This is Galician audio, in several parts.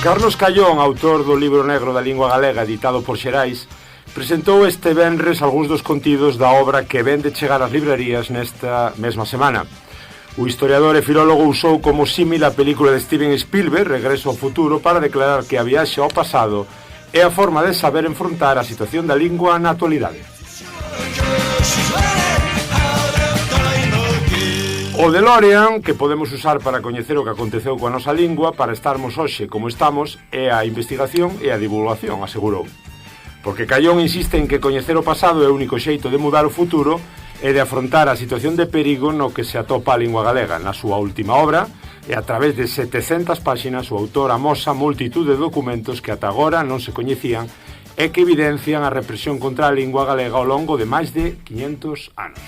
Carlos Callón, autor do libro negro da lingua galega editado por Xerais, presentou este venres algúns dos contidos da obra que ven de chegar ás librarías nesta mesma semana. O historiador e filólogo usou como símil a película de Steven Spielberg, Regreso ao futuro, para declarar que a viaxe ao pasado é a forma de saber enfrontar a situación da lingua na actualidade. O DeLorean, que podemos usar para coñecer o que aconteceu coa nosa lingua, para estarmos hoxe como estamos, é a investigación e a divulgación, asegurou. Porque Callón insiste en que coñecer o pasado é o único xeito de mudar o futuro e de afrontar a situación de perigo no que se atopa a lingua galega. Na súa última obra, e a través de 700 páxinas, o autor amosa multitud de documentos que ata agora non se coñecían e que evidencian a represión contra a lingua galega ao longo de máis de 500 anos.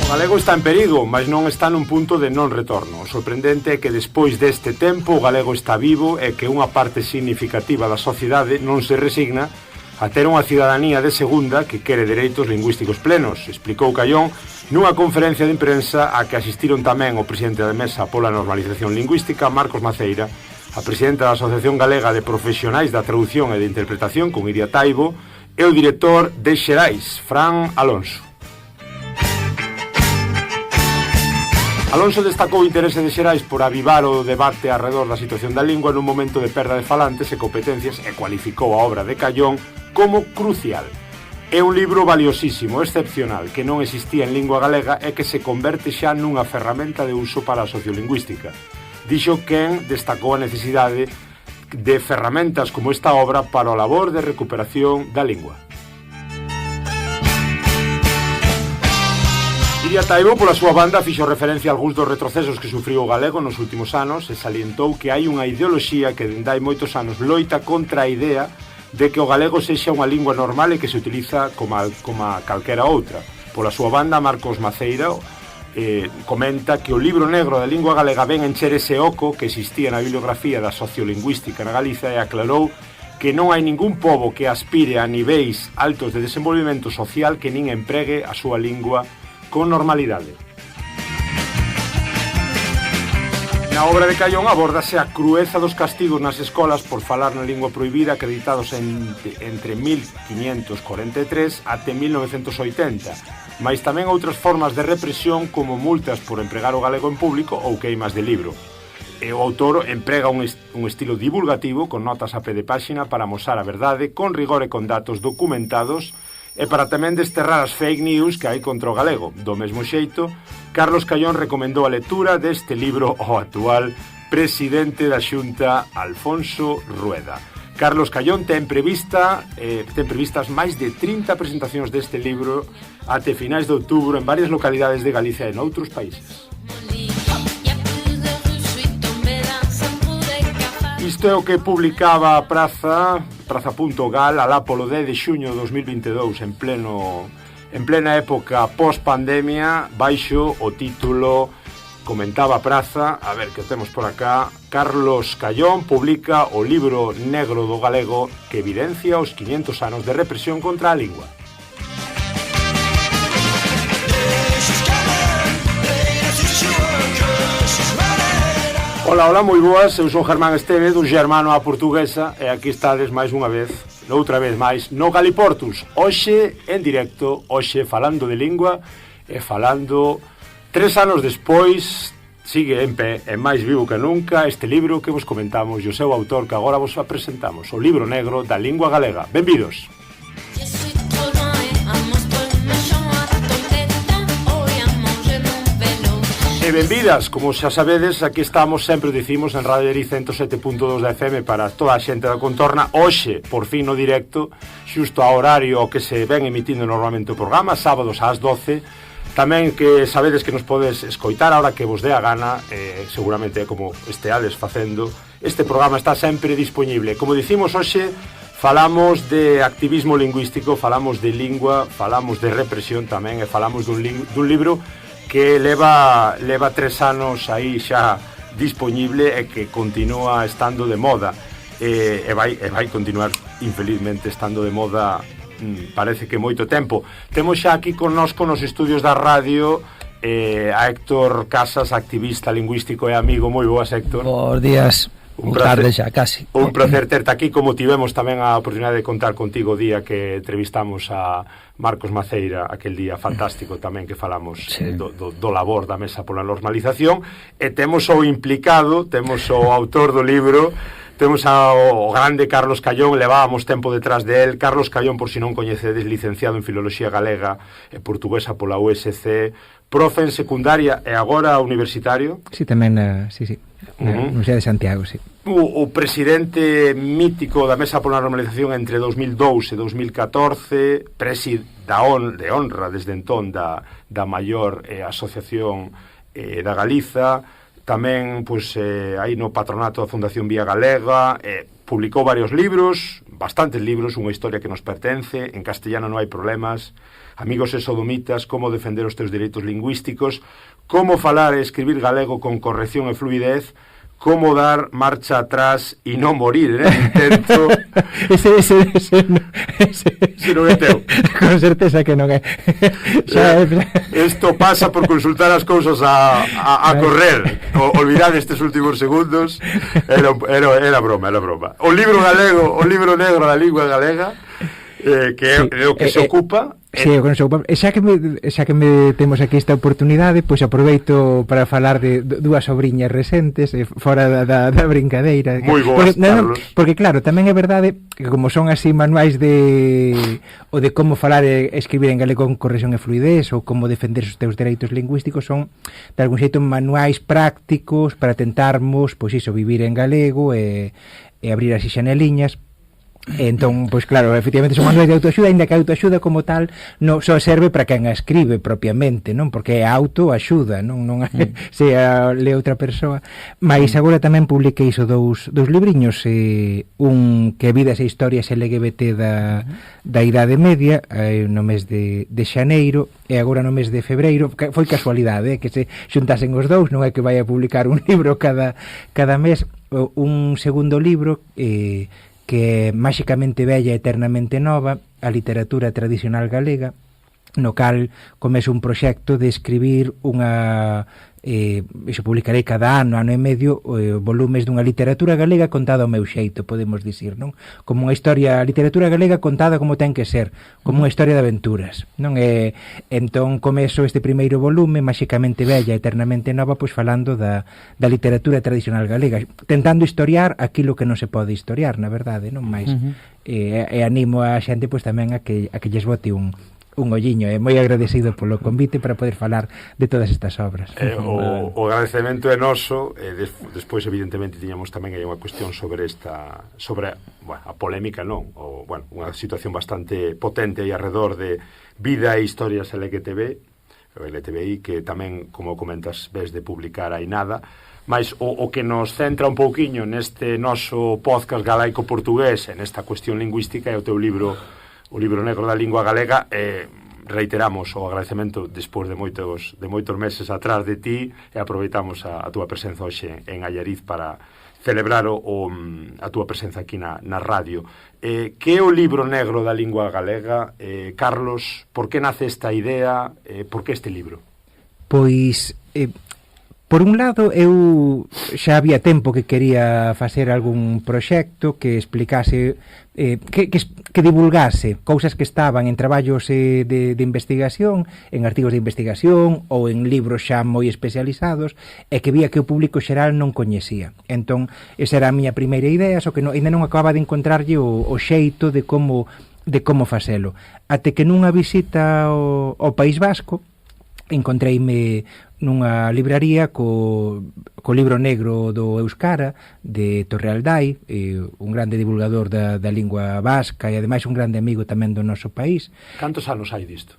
O galego está en perigo, mas non está nun punto de non retorno. O sorprendente é que despois deste tempo o galego está vivo e que unha parte significativa da sociedade non se resigna a ter unha cidadanía de segunda que quere dereitos lingüísticos plenos, explicou Callón nunha conferencia de imprensa a que asistiron tamén o presidente da Mesa pola Normalización Lingüística, Marcos Maceira, a presidenta da Asociación Galega de Profesionais da Traducción e de Interpretación, con Iria Taibo, e o director de Xerais, Fran Alonso. Alonso destacou o interese de Xerais por avivar o debate arredor da situación da lingua nun momento de perda de falantes e competencias e cualificou a obra de Callón como crucial. É un libro valiosísimo, excepcional, que non existía en lingua galega e que se converte xa nunha ferramenta de uso para a sociolingüística. Dixo quen destacou a necesidade de ferramentas como esta obra para o labor de recuperación da lingua. Iria Taibo, pola súa banda, fixo referencia a algúns dos retrocesos que sufriu o galego nos últimos anos e salientou que hai unha ideoloxía que dende hai moitos anos loita contra a idea de que o galego sexa unha lingua normal e que se utiliza como calquera outra. Pola súa banda, Marcos Maceira comenta que o libro negro da lingua galega ven encher ese oco que existía na bibliografía da sociolingüística na Galiza e aclarou que non hai ningún pobo que aspire a niveis altos de desenvolvemento social que nin empregue a súa lingua con normalidade. Na obra de Callón abórdase a crueza dos castigos nas escolas por falar na lingua prohibida acreditados entre 1543 até 1980, mais tamén outras formas de represión como multas por empregar o galego en público ou queimas de libro. E o autor emprega un estilo divulgativo con notas a pé de páxina para amosar a verdade con rigor e con datos documentados e para tamén desterrar as fake news que hai contra o galego. Do mesmo xeito, Carlos Callón recomendou a lectura deste libro ao actual presidente da Xunta, Alfonso Rueda. Carlos Callón ten previstas máis de 30 presentacións deste libro até finais de outubro en varias localidades de Galicia e noutros países. Isto é o que publicaba a Praza.gal alá polo 10 de xuño de 2022 en plena época post-pandemia, baixo o título, comentaba a Praza, a ver que temos por acá, Carlos Callón publica o libro negro do galego que evidencia os 500 anos de represión contra a lingua. Ola, moi boas, eu son Germán Estevez, un xermano á portuguesa, e aquí estades máis unha vez, noutra vez máis, no Galiportus, hoxe en directo, hoxe falando de lingua, e falando 3 anos despois, sigue en pé, e máis vivo que nunca, este libro que vos comentamos, e o seu autor que agora vos presentamos, o libro negro da lingua galega. Benvidos! E benvidas, como xa sabedes, aquí estamos, sempre dicimos, en Radio Eri 107.2 da FM para toda a xente da contorna. Hoxe, por fin no directo, xusto a horario ao que se ven emitindo normalmente o programa, sábados ás 12. Tamén que sabedes que nos podes escoitar a hora que vos dé a gana, seguramente como esteades facendo. Este programa está sempre disponible. Como dicimos hoxe, falamos de activismo lingüístico, falamos de lingua, falamos de represión tamén, e falamos dun libro que leva 3 anos aí xa disponible e que continúa estando de moda, e vai continuar infelizmente estando de moda, parece que moito tempo. Temos xa aquí connosco nos estudios da radio a Héctor Casas, activista lingüístico e amigo. Moi boas, Héctor. Bos días. Un tarde xa, casi. Un placer terte aquí, como tivemos tamén a oportunidade de contar contigo o día que entrevistamos a Marcos Maceira, aquel día fantástico tamén que falamos do labor da Mesa pola Normalización, e temos o implicado, temos o autor do libro, temos o grande Carlos Callón. Levábamos tempo detrás de él. Carlos Callón, por si non coñecedes, licenciado en Filoloxía Galega e Portuguesa pola USC, profe en secundaria e agora universitario. Sí, tamén, sí. Na Universidade de Santiago, sí. O presidente mítico da Mesa pola Normalización entre 2002 e 2014, de honra desde entón da maior asociación da Galiza. Tamén, pois, aí no patronato da Fundación Vía Galega, publicou varios libros, bastantes libros, unha historia que nos pertence, en castellano non hai problemas, Amigos e sodomitas, como defender os teus dereitos lingüísticos, como falar e escribir galego con corrección e fluidez, como dar marcha atrás e non morir en el intento. Ese non é teu. Con certeza que non é. Isto pasa por consultar as cousas a correr. Olvidad estes últimos segundos. Era broma. O libro galego, o libro negro da lingua galega, que é o que se ocupa. Sí, xa que me temos aquí esta oportunidade, pois aproveito para falar de dúas sobriñas recentes, fora da brincadeira. Moi boas, Carlos. Porque claro, tamén é verdade que como son así manuais de como falar e escribir en galego con corrección e fluidez, ou como defender os teus dereitos lingüísticos, son de algún xeito manuais prácticos para tentarmos, pois iso, vivir en galego e abrir así xaneliñas. Entón, pois claro, efectivamente son manuais de autoaxuda, ainda que a autoaxuda como tal non só serve para quen a escribe propiamente, non? Porque é autoaxuda, non se a lee outra persoa. Mais agora tamén publiquei iso dous libriños, un que Vidas e Historias LGBT da Idade Media, no mes de xaneiro, e agora no mes de febreiro. Foi casualidade, que se xuntasen os dous, non é que vai a publicar un libro cada mes. Un segundo libro que é Máxicamente Bella e Eternamente Nova, a literatura tradicional galega, no cal comezo un proxecto de escribir iso publicarei cada ano e medio, volumes dunha literatura galega contada ao meu xeito, podemos dicir, non? Como unha historia, a literatura galega contada como ten que ser, como unha historia de aventuras, non? Entón comezo este primeiro volume, Máxicamente Bella e Eternamente Nova, pois falando da literatura tradicional galega, tentando historiar aquilo que non se pode historiar, na verdade, non máis. E animo a xente pois tamén a que lles bote un olliño, e moi agradecido polo convite para poder falar de todas estas obras. O agradecemento é noso. Despois evidentemente tiñamos tamén aí unha cuestión sobre a polémica, non? Unha situación bastante potente aí alrededor de vida e historias LGTBI, que tamén, como comentas, ves de publicar aí nada. Mas o que nos centra un pouquiño neste noso podcast galaico portugués, en esta cuestión lingüística, é o teu libro, o libro negro da lingua galega. Reiteramos o agradecemento despois de moitos meses atrás de ti, e aproveitamos a túa presenza hoxe en Allariz para celebrar a túa presenza aquí na radio. Que é o libro negro da lingua galega? Carlos, por que nace esta idea? Por que este libro? Pois, por un lado, eu xa había tempo que quería facer algún proxecto que explicase, que divulgase cousas que estaban en traballos de investigación, en artigos de investigación ou en libros xa moi especializados, e que vía que o público xeral non coñecía. Entón, esa era a miña primeira idea, só que ainda non acababa de encontrarlle o xeito de como facelo. Até que nunha visita ao País Vasco, encontreime nunha libraría co libro negro do Euskara de Torrealdai, un grande divulgador da lingua vasca e ademais un grande amigo tamén do noso país. Cantos anos hai disto?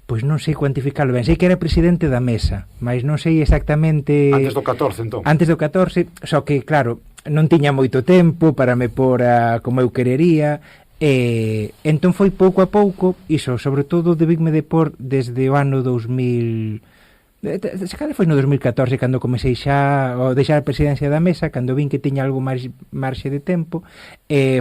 Pois non sei cuantificarlo ben, sei que era presidente da mesa, mas non sei exactamente... Antes do 14, entón? Antes do 14, só que, claro, non tiña moito tempo para me pôr como eu querería, entón foi pouco a pouco, iso, sobre todo debíme de pôr desde o ano 2000... Se calhar foi no 2014 cando comecei xa a deixar a presidencia da mesa, cando vin que tiña algo máis marxe de tempo,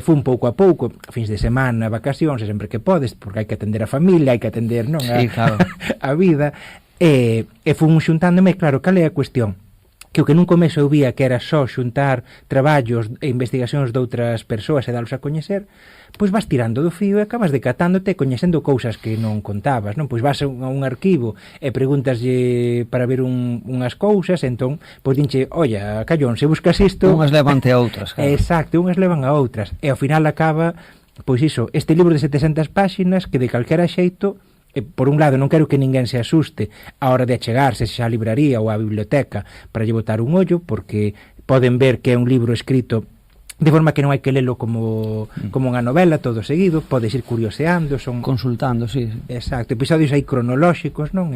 fun pouco a pouco, fins de semana, vacacións, sempre que podes, porque hai que atender a familia, hai que atender, non, sí, claro, a vida, e fun xuntándome, claro, cal é a cuestión? Que o que nun começo eu vía que era só xuntar traballos e investigacións de outras persoas e dalos a coñecer, pois vas tirando do fío e acabas decatándote coñecendo cousas que non contabas, non? Pois vas a un arquivo e preguntaslle para ver unhas cousas, entón, pois dinche, olla, callón, se buscas isto... Unhas levante a outras, claro. Exacto, unhas levan a outras, e ao final acaba, pois iso, este libro de 700 páxinas que de calquera xeito, por un lado non quero que ninguén se asuste a hora de achegarse xa á libraría ou á biblioteca para lle botar un ollo, porque poden ver que é un libro escrito de forma que non hai que lelo como unha novela todo seguido, podes ir curioseando, son consultando, sí. Exacto, episodios aí cronolóxicos, non?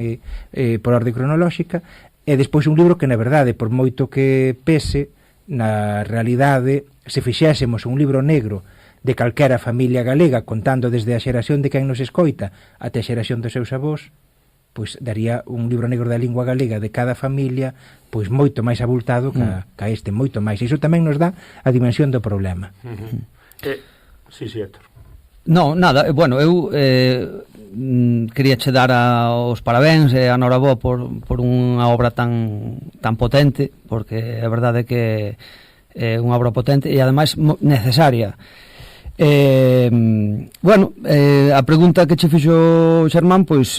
Por orde cronolóxica, e despois un libro que na verdade, por moito que pese, na realidade, se fixésemos un libro negro de calquera familia galega, contando desde a xeración de quen nos escoita até a xeración dos seus avós, pois daría un libro negro da lingua galega de cada familia, pois moito máis abultado ca este, moito máis. Iso tamén nos dá a dimensión do problema. Sí, Héctor. Non, nada, bueno, eu quería che dar os parabéns e a Norabó por unha obra tan potente, porque é verdade que é unha obra potente e ademais necesaria. Bueno, a pregunta que che fixo Xermán, pois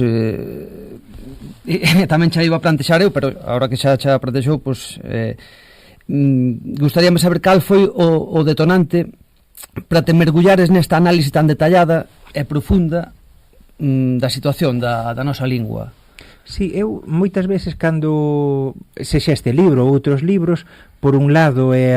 tamén xa iba a plantexar eu, pero agora que xa a plantexou, pois gustaríame saber cal foi o detonante para te mergullares nesta análise tan detallada e profunda da situación da nosa lingua. Sí, eu moitas veces cando sexa este libro ou outros libros, por un lado é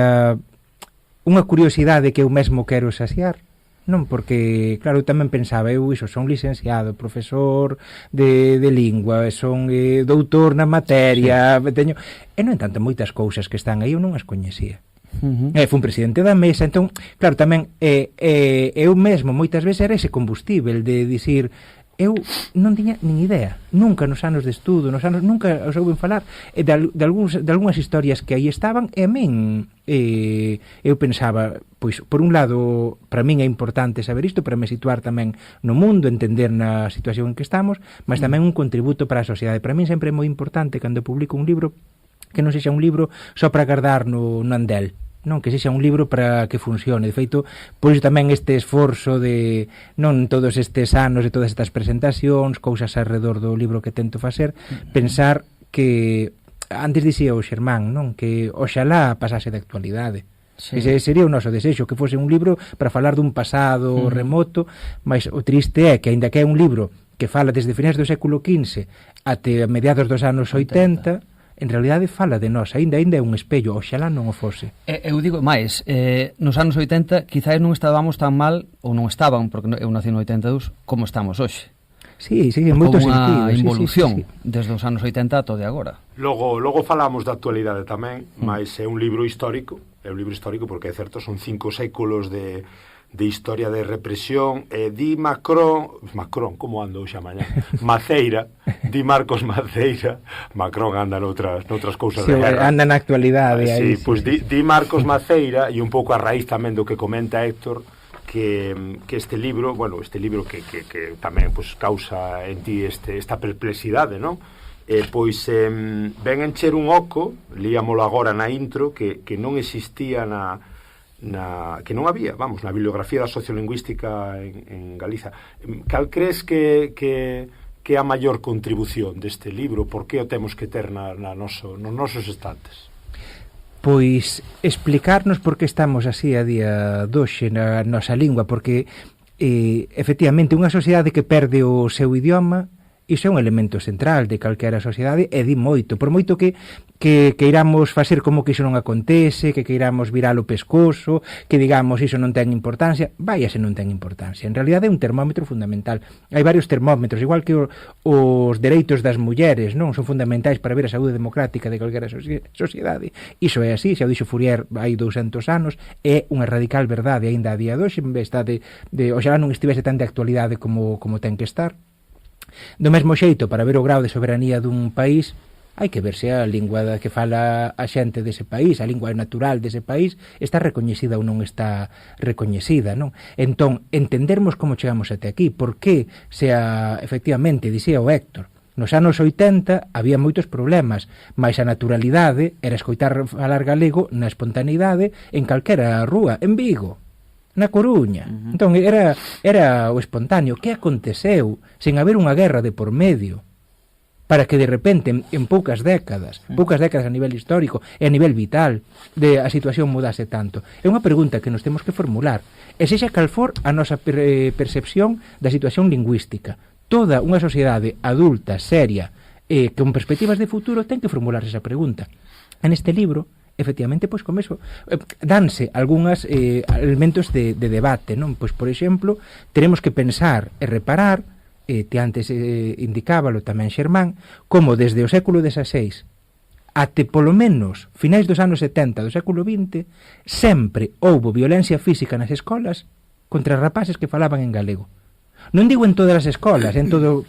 unha curiosidade que eu mesmo quero saciar, non? Porque, claro, eu tamén pensaba, eu iso, son licenciado, profesor de lingua, son doutor na materia, sí. Teño... E, no entanto, moitas cousas que están aí eu non as coñecía. Fun presidente da mesa, entón, claro, tamén eu mesmo moitas veces era ese combustível de dicir... Eu non tiña nin idea, nunca nos anos de estudo, nunca os ouven falar de algunhas historias que aí estaban, e a min eu pensaba, pois, por un lado, para min é importante saber isto, para me situar tamén no mundo, entender na situación en que estamos, mas tamén un contributo para a sociedade. Para min sempre é moi importante, cando publico un libro, que non sexa un libro só para guardar no andel, non, que sexa un libro para que funcione. De feito, por iso tamén este esforzo de, non todos estes anos de todas estas presentacións, cousas alrededor do libro que tento facer, pensar que antes dicía o Xermán, non, que oxalá pasase de actualidade. Sí. Ese sería o noso desexo, que fose un libro para falar dun pasado remoto, mas o triste é que, aínda que é un libro que fala desde finais do século XV até mediados dos anos 80, en realidade fala de nós, aínda é un espello, oxalá non o fose. Eu digo máis, nos anos 80 quizás non estábamos tan mal, ou non estaban, porque eu nací no 82, como estamos hoxe. Sí, en moitos sentidos. Unha involución desde os anos 80 ata de agora. Logo falamos da actualidade tamén, mas é un libro histórico, porque é certo, son 5 séculos de historia de represión, di Macron, como ando xa mañá? Di Marcos Maceira, Macron anda noutras cousas de guerra. Anda na actualidade. Sí, pois di Marcos Maceira, e un pouco a raíz tamén do que comenta Héctor, que este libro que tamén pois causa en ti esta perplexidade, non? Pois ven encher un oco, líamolo agora na intro, que non existía que non había, na bibliografía da sociolingüística en Galiza. Cal crees que é a maior contribución deste libro? Por que o temos que ter nos nosos estantes? Pois explicarnos por que estamos así a día doxe na nosa lingua, porque efectivamente unha sociedade que perde o seu idioma Iso é un elemento central de calquera sociedade e di moito, por moito que iramos facer como que iso non acontece, que iramos virar o pescozo, que digamos iso non ten importancia, se non ten importancia. En realidade é un termómetro fundamental. Hai varios termómetros, igual que os dereitos das mulleres, non son fundamentais para ver a saúde democrática de calquera sociedade. Iso é así, xa o dixo Fourier hai 200 anos, é unha radical verdade aínda a día de hoxe, oxalá non estivese tan de actualidade como ten que estar. Do mesmo xeito, para ver o grau de soberanía dun país, hai que ver se a lingua que fala a xente dese país, a lingua natural dese país, está recoñecida ou non está recoñecida, non? Entón, entendermos como chegamos até aquí, por que efectivamente, dicía o Héctor, nos anos 80 había moitos problemas, mas a naturalidade era escoitar falar galego na espontaneidade en calquera rúa, en Vigo, na Coruña. Entón era o espontáneo. Que aconteceu sen haber unha guerra de por medio para que de repente en poucas décadas a nivel histórico e a nivel vital a situación mudase tanto? É unha pregunta que nos temos que formular, e sexa cal for a nosa percepción da situación lingüística. Toda unha sociedade adulta, seria, con perspectivas de futuro ten que formularse esa pregunta. En este libro efectivamente, pois comezo danse algúns elementos de debate, non? Pois, por exemplo, teremos que pensar e reparar, te antes indicábalo tamén Xermán, como desde o século XVI até polo menos finais dos anos 70 do século XX sempre houbo violencia física nas escolas contra rapaces que falaban en galego. Non digo en todas as escolas,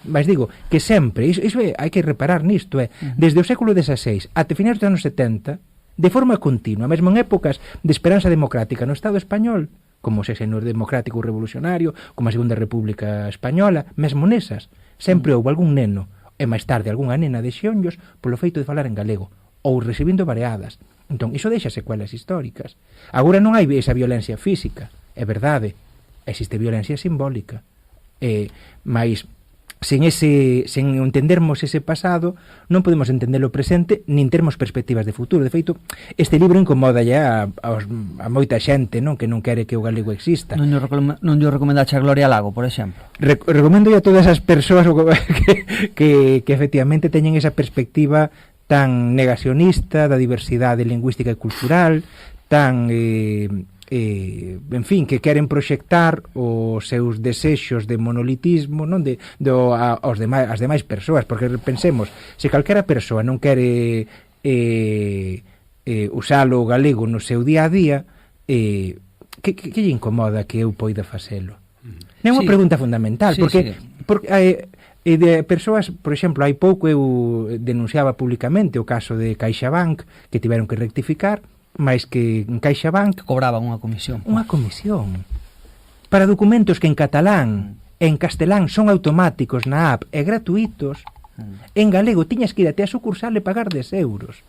mas digo que sempre, iso hai que reparar nisto, desde o século XVI até finais dos anos 70, de forma continua, mesmo en épocas de esperanza democrática no Estado español, como o sexenio democrático revolucionario, como a Segunda República Española, mesmo nesas, sempre houve algún neno, e máis tarde algunha nena de xeonllos, polo feito de falar en galego, ou recibindo vareadas. Entón, iso deixa secuelas históricas. Agora non hai esa violencia física, é verdade, existe violencia simbólica, mas sen entendermos ese pasado non podemos entender o presente nin termos perspectivas de futuro. De feito, este libro incomoda a moita xente, non, que non quere que o galego exista. Non lle recomendaxe a Gloria Lago, por exemplo? Recomendo a todas as persoas que efectivamente teñen esa perspectiva tan negacionista da diversidade lingüística e cultural, tan en fin, que queren proxectar os seus desexos de monolitismo, non, as demais persoas, porque pensemos, se calquera persoa non quere usalo o galego no seu día a día, que lle incomoda que eu poida facelo? É unha pregunta fundamental, porque de persoas, por exemplo, hai pouco eu denunciaba públicamente o caso de CaixaBank, que tiveron que rectificar, máis que en CaixaBank cobraban unha comisión. Unha comisión para documentos que en catalán e en castelán son automáticos na app e gratuitos. En galego tiñas que ir até a sucursal e pagar 10 euros.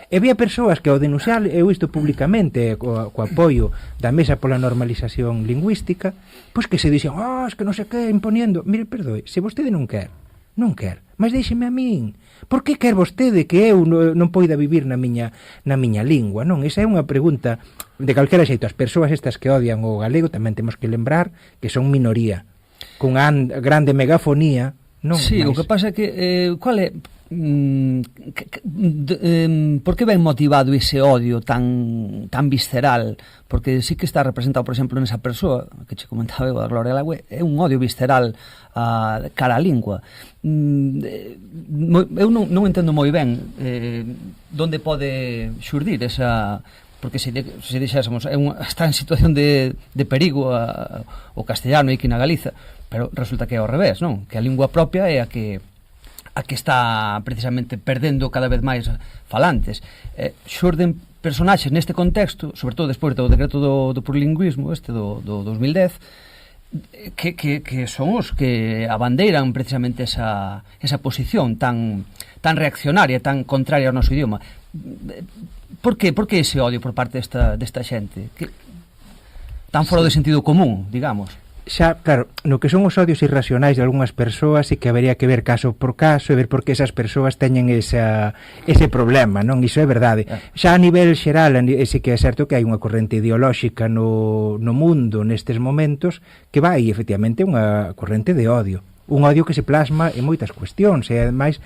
E había persoas que ao denunciar, eu isto públicamente co apoio da Mesa pola Normalización Lingüística, pois que se dixen, es que non sei que, imponiendo. Mire, perdoe, se vostede non quer, mas déixeme a min. Por que quer vostede que eu non poida vivir na miña lingua, non? Esa é unha pregunta de calquera xeito. As persoas estas que odian o galego tamén temos que lembrar que son minoría, cunha grande megafonía, non? Sí, o que pasa é que cual é por que ben motivado ese odio tan visceral? Porque sí que está representado, por exemplo, nesa persoa que che comentaba eu, a Gloria Lago, é un odio visceral cara á lingua. Eu non entendo moi ben onde pode xurdir esa... Porque se dixésemos está en situación de perigo o castellano aquí na Galiza, pero resulta que é ao revés, non? Que a lingua propia é a que está precisamente perdendo cada vez máis falantes. Xurden personaxes neste contexto, sobre todo despois do decreto do plurilingüismo, do 2010, que son os que abandeiran precisamente esa posición tan reaccionaria, tan contraria ao noso idioma. Por que ese odio por parte desta xente? Tan fora do sentido común, digamos. Xa, claro, no que son os odios irracionais de algunhas persoas e que habería que ver caso por caso e ver por que esas persoas teñen ese problema, non? Iso é verdade. Xa a nivel xeral, ese que é certo que hai unha corrente ideolóxica no mundo nestes momentos que vai, efectivamente, unha corrente de odio. que se plasma en moitas cuestións, e ademais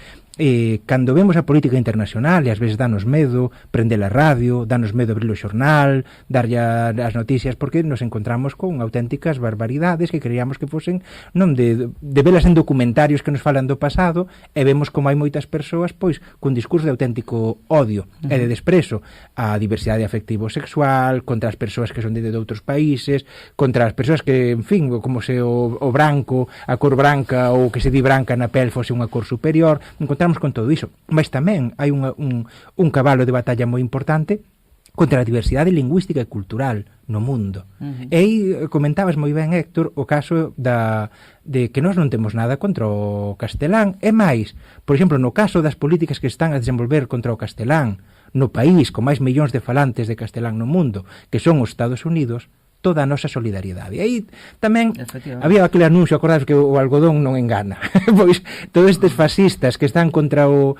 cando vemos a política internacional e ás veces danos medo prender a radio, danos medo abrir o xornal, darlle as noticias, porque nos encontramos con auténticas barbaridades que creíamos que fosen non de velas en documentarios que nos falan do pasado, e vemos como hai moitas persoas pois con discurso de auténtico odio e de desprezo á diversidade afectivo sexual, contra as persoas que son de outros países, contra as persoas que, en fin, como se o branco, a cor branca ou que se di branca na pel fose unha cor superior. Encontramos con todo iso, mas tamén hai un cabalo de batalla moi importante contra a diversidade lingüística e cultural no mundo. E aí comentabas moi ben, Héctor, o caso de que nós non temos nada contra o castelán, e máis, por exemplo, no caso das políticas que están a desenvolver contra o castelán no país con máis millóns de falantes de castelán no mundo, que son os Estados Unidos, toda a nosa solidariedade. E aí tamén había aquele anuncio, acordados que o algodón non engana. Pois todos estes fascistas que están contra o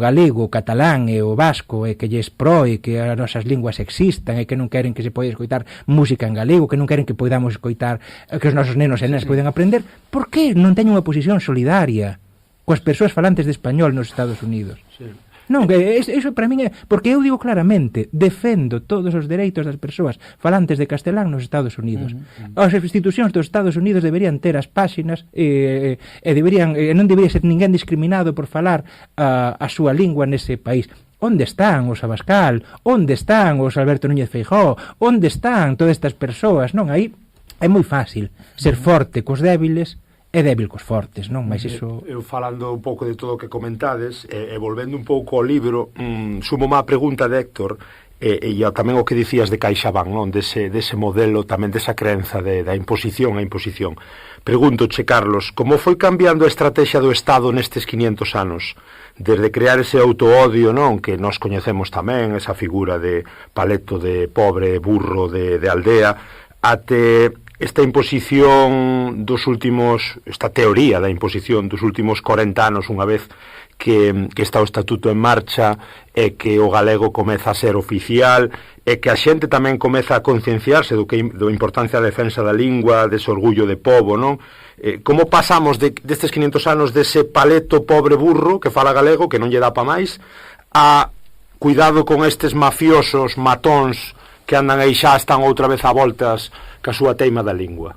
galego, o catalán e o vasco, e que lles proe que as nosas linguas existan, e que non queren que se poida escoitar música en galego, que non queren que podamos escoitar, que os nosos nenos e nenas poden aprender, por que non teñen unha posición solidaria coas persoas falantes de español nos Estados Unidos? Sí. Non, eso para min é... Porque eu digo claramente, defendo todos os dereitos das persoas falantes de castelán nos Estados Unidos. As institucións dos Estados Unidos deberían ter as páxinas e non debería ser ninguén discriminado por falar a súa lingua nese país. Onde están os Abascal? Onde están os Alberto Núñez Feijóo? Onde están todas estas persoas? Non, aí é moi fácil ser forte cos débiles é débil cos fortes, non? Mas iso... Eu falando un pouco de todo o que comentades e volvendo un pouco ao libro, sumo má pregunta de Héctor e tamén o que dicías de CaixaBank, non? Dese modelo, tamén desa creenza da imposición a imposición. Preguntoche, Carlos, como foi cambiando a estrategia do Estado nestes 500 anos? Desde crear ese autoodio, non? Que nós coñecemos tamén, esa figura de paleto de pobre, burro de aldea, até esta imposición esta teoría da imposición dos últimos 40 anos, unha vez que está o estatuto en marcha e que o galego comeza a ser oficial e que a xente tamén comeza a concienciarse do importancia da defensa da lingua, dese orgullo de pobo, non? Como pasamos destes 500 anos dese paleto pobre burro que fala galego, que non lle dá pa máis, a cuidado con estes mafiosos, matóns que andan aí xa están outra vez a voltas ca súa teima da lingua.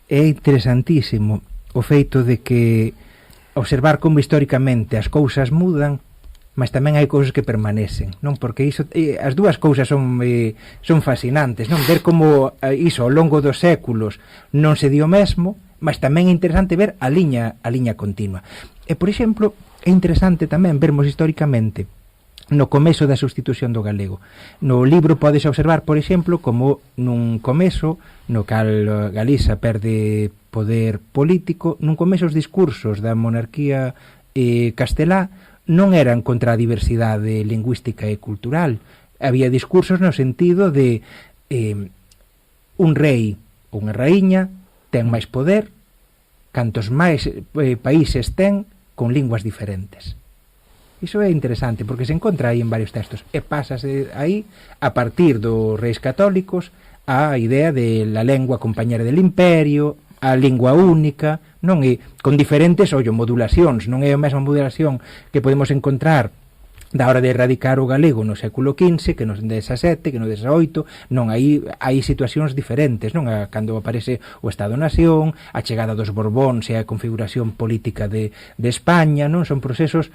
É interesantísimo o feito de que observar como históricamente as cousas mudan, mas tamén hai cousas que permanecen, non? Porque iso, as dúas cousas son fascinantes, non? Ver como iso ao longo dos séculos non se dio mesmo, mas tamén é interesante ver a liña continua. E, por exemplo, é interesante tamén vermos históricamente no comezo da sustitución do galego. No libro podes observar, por exemplo, como nun comezo no cal Galiza perde poder político, nun comezo os discursos da monarquía castelá non eran contra a diversidade lingüística e cultural. Había discursos no sentido de un rei ou unha raíña ten máis poder cantos máis países ten con linguas diferentes. Iso é interesante, porque se encontra aí en varios textos, e pásase aí, a partir dos reis católicos, a idea de la lengua compañera del imperio, a lingua única, non é con diferentes, modulacións, non é a mesma modulación que podemos encontrar da hora de erradicar o galego no século XV, que no XVII, que no XVIII, non, hai situacións diferentes, non? Cando aparece o Estado-Nación, a chegada dos Borbóns e a configuración política de España, non? Son procesos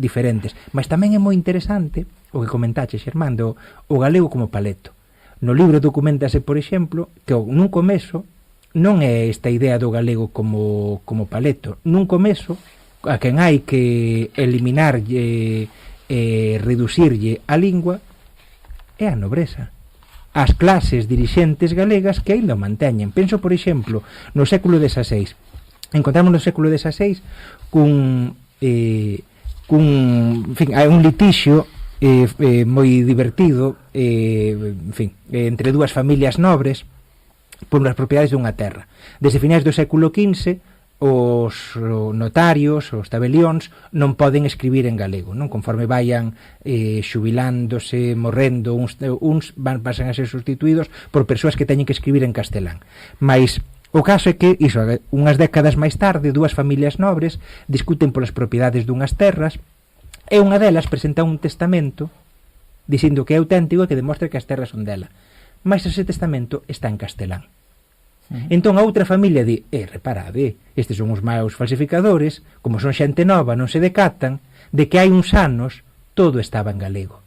diferentes. Mas tamén é moi interesante o que comentaches, Xermando, o galego como paleto. No libro documentase, por exemplo, que nun comezo non é esta idea do galego como paleto. Nun comezo, a quen hai que eliminarlle reducirlle a lingua é a nobreza, as clases dirixentes galegas que aínda o manteñen. Penso, por exemplo, no século XVI. Encontramos no século XVI cun hai un litixio moi divertido entre dúas familias nobres por unhas propiedades dunha terra. Desde finais do século XV os notarios, os tabelións non poden escribir en galego, non? Conforme vayan xubilándose, morrendo, uns pasan a ser sustituídos por persoas que teñen que escribir en castelán. Mais O caso é que, iso, unhas décadas máis tarde, dúas familias nobres discuten polas propiedades dunhas terras e unha delas presenta un testamento dicindo que é auténtico e que demostra que as terras son dela. Mas ese testamento está en castelán. Entón a outra familia di, reparade, estes son os maus falsificadores, como son xente nova, non se decatan, de que hai uns anos todo estaba en galego.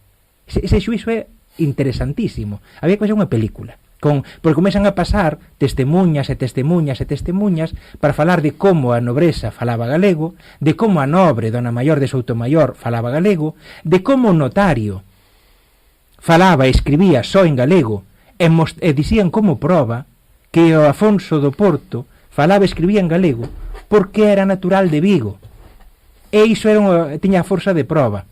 Ese xuízo é interesantísimo. Había que fazer unha película, porque comezan a pasar testemunhas e testemunhas e testemunhas para falar de como a nobreza falaba galego, de como a nobre dona Maior de Soutomayor falaba galego, de como o notario falaba e escribía só en galego, e dicían como proba que o Afonso do Porto falaba e escribía en galego porque era natural de Vigo. E iso tiña a forza de proba.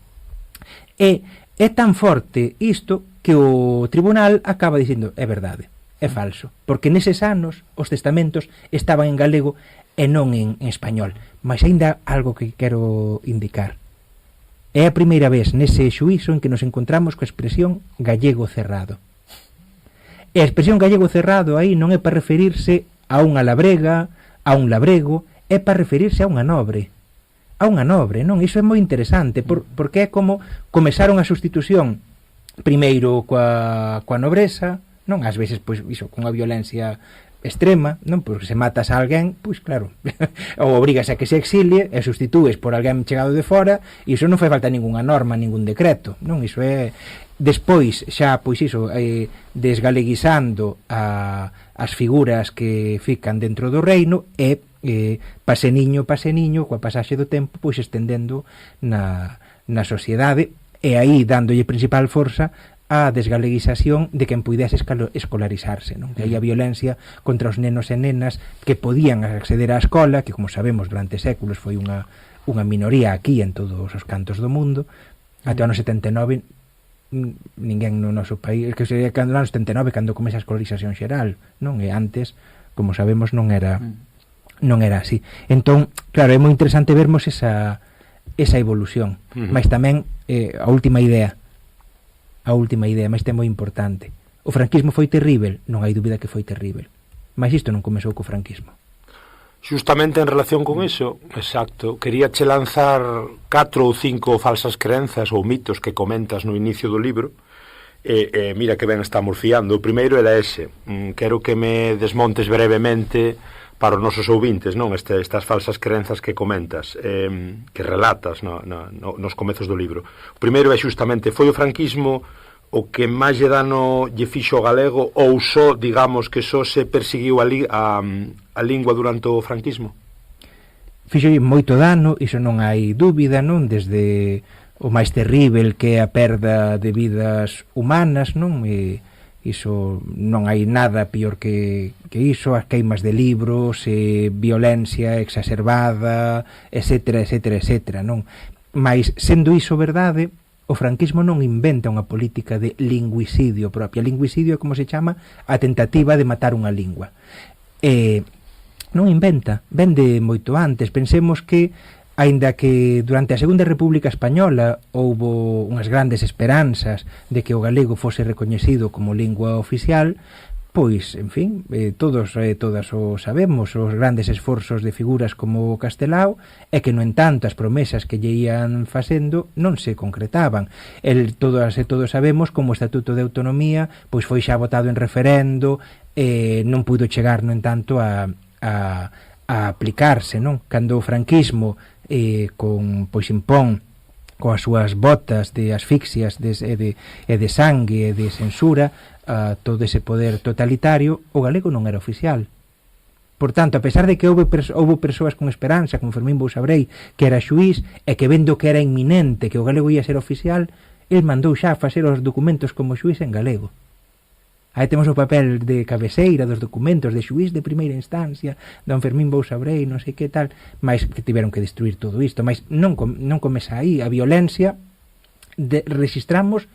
E é tan forte isto que o tribunal acaba dicindo, é verdade, é falso, porque neses anos os testamentos estaban en galego e non en español. Mas ainda algo que quero indicar. É a primeira vez nese xuízo en que nos encontramos coa expresión gallego cerrado. E a expresión gallego cerrado aí non é para referirse a unha labrega, a un labrego, é para referirse a unha nobre. A unha nobre, non? Iso é moi interesante, porque é como comezaron a sustitución primeiro coa nobreza, non? Ás veces, pois, iso, con a violencia extrema, non? Porque se matas a alguén, pois claro, ou obrigas a que se exilie e sustitúes por alguén chegado de fora, e iso non fai falta ningunha norma, ningún decreto, non? Iso é... Despois, xa, pois iso, desgaleguizando as figuras que fican dentro do reino e paseniño, coa pasaxe do tempo, pois estendendo na sociedade e aí dándolle principal forza a desgaleguización de quen puidese escolarizarse, non? Que hai a violencia contra os nenos e nenas que podían acceder á escola, que como sabemos durante séculos foi unha minoría aquí en todos os cantos do mundo, até o ano 79 ninguén no noso país, que sería cando no ano 79 cando comeza a escolarización xeral, non? E antes, como sabemos, non era así. Entón, claro, é moi interesante vermos esa evolución, mas tamén a última idea, mas é moi importante. O franquismo foi terrível, non hai dúbida que foi terrível, mas isto non comezou co franquismo. Justamente en relación con iso, exacto, quería che lanzar 4 ou 5 falsas crenzas ou mitos que comentas no inicio do libro, e mira que ben estamos fiando. O primeiro era ese, quero que me desmontes brevemente para os nosos ouvintes, non? Estas falsas crenzas que comentas, que relatas nos comezos do libro. O primeiro é justamente, foi o franquismo o que máis lle dano lle fixo o galego, ou só, digamos, que só se perseguiu a lingua durante o franquismo? Fixo moito dano, iso non hai dúbida, non? Desde o máis terrível que é a perda de vidas humanas, non? E iso non hai nada pior que iso, as queimas de libros, violencia exacerbada, etcétera, non? Mas, sendo iso verdade, o franquismo non inventa unha política de lingüicidio propia. Lingüicidio é como se chama a tentativa de matar unha lingua. Non inventa, vende moito antes. Pensemos que, aínda que durante a Segunda República Española houbo unhas grandes esperanzas de que o galego fose recoñecido como lingua oficial, pois, en fin, todas o sabemos, os grandes esforzos de figuras como o Castelao, e que, no entanto, as promesas que lle ían facendo non se concretaban. Todos sabemos como o Estatuto de Autonomía pois foi xa votado en referendo, non puido chegar, no entanto, a aplicarse, non? Cando o franquismo pois impón coas súas botas de asfixias de sangue e de censura a todo ese poder totalitario, o galego non era oficial. Por tanto, a pesar de que houve persoas con esperanza, como Fermín Bousabrei, que era xuís, e que vendo que era inminente que o galego ia ser oficial, el mandou xa facer os documentos como xuís en galego. Aí temos o papel de cabeceira dos documentos de xuís de primeira instancia, don Fermín Bousabrei, non sei que tal, mas que tiveron que destruir todo isto. Mas non comeza aí. A violencia registramos,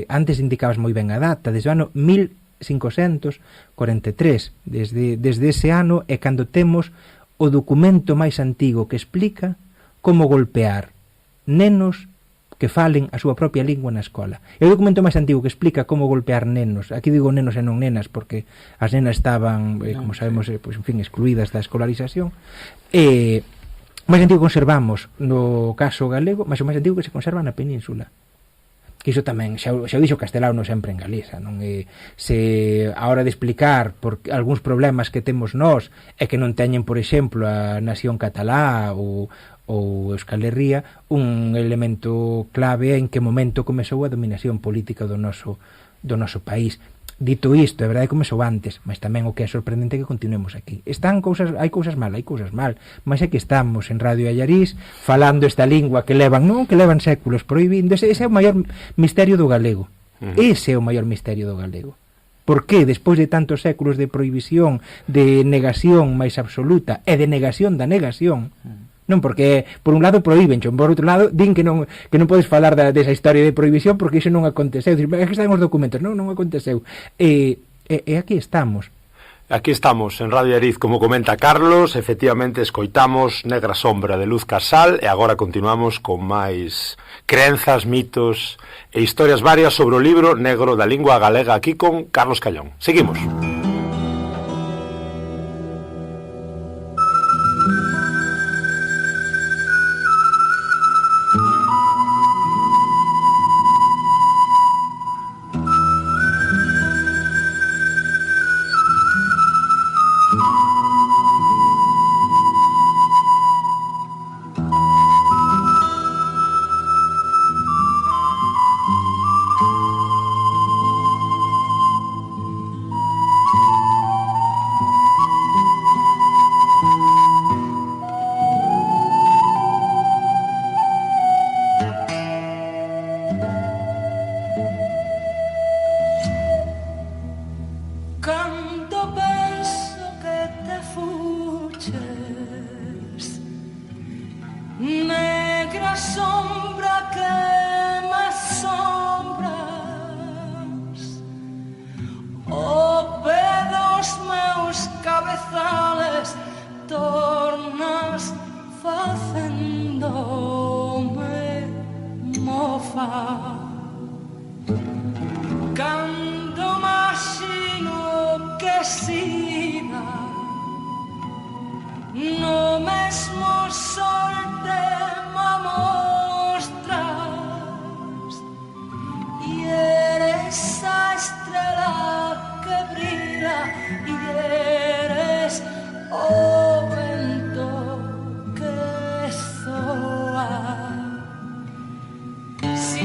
antes indicabas moi ben a data, desde o ano 1543, desde ese ano é cando temos o documento máis antigo que explica como golpear nenos que falen a súa propia lingua na escola. É o documento máis antigo que explica como golpear nenos. Aquí digo nenos e non nenas porque as nenas estaban, como sabemos, pues, en fin, excluídas da escolarización. O máis antigo que conservamos no caso galego, mas o máis antigo que se conserva na península. Que iso tamén, xa o dixo Castelao sempre en Galiza, non? Se a hora de explicar por algúns problemas que temos nós é que non teñen, por exemplo, a nación catalá ou Euskal Herria, un elemento clave é en que momento comezou a dominación política do noso país. Dito isto, é verdade que comezou antes, mas tamén o que é sorprendente é que continuemos aquí. Hai cousas mal, mas é que estamos en Radio Allariz falando esta lingua que levan séculos prohibindo. Ese é o maior misterio do galego. Ese é o maior misterio do galego. Por que, despois de tantos séculos de prohibición, de negación máis absoluta e de negación da negación, non, porque por un lado prohíben, por outro lado din que non podes falar desa historia de prohibición porque iso non aconteceu. É que están os documentos, non aconteceu. E aquí estamos. Aquí estamos en Radio Allariz, como comenta Carlos. Efectivamente escoitamos Negra Sombra de Luz Casal e agora continuamos con máis crenzas, mitos e historias varias sobre o libro negro da lingua galega aquí con Carlos Callón. Seguimos. Si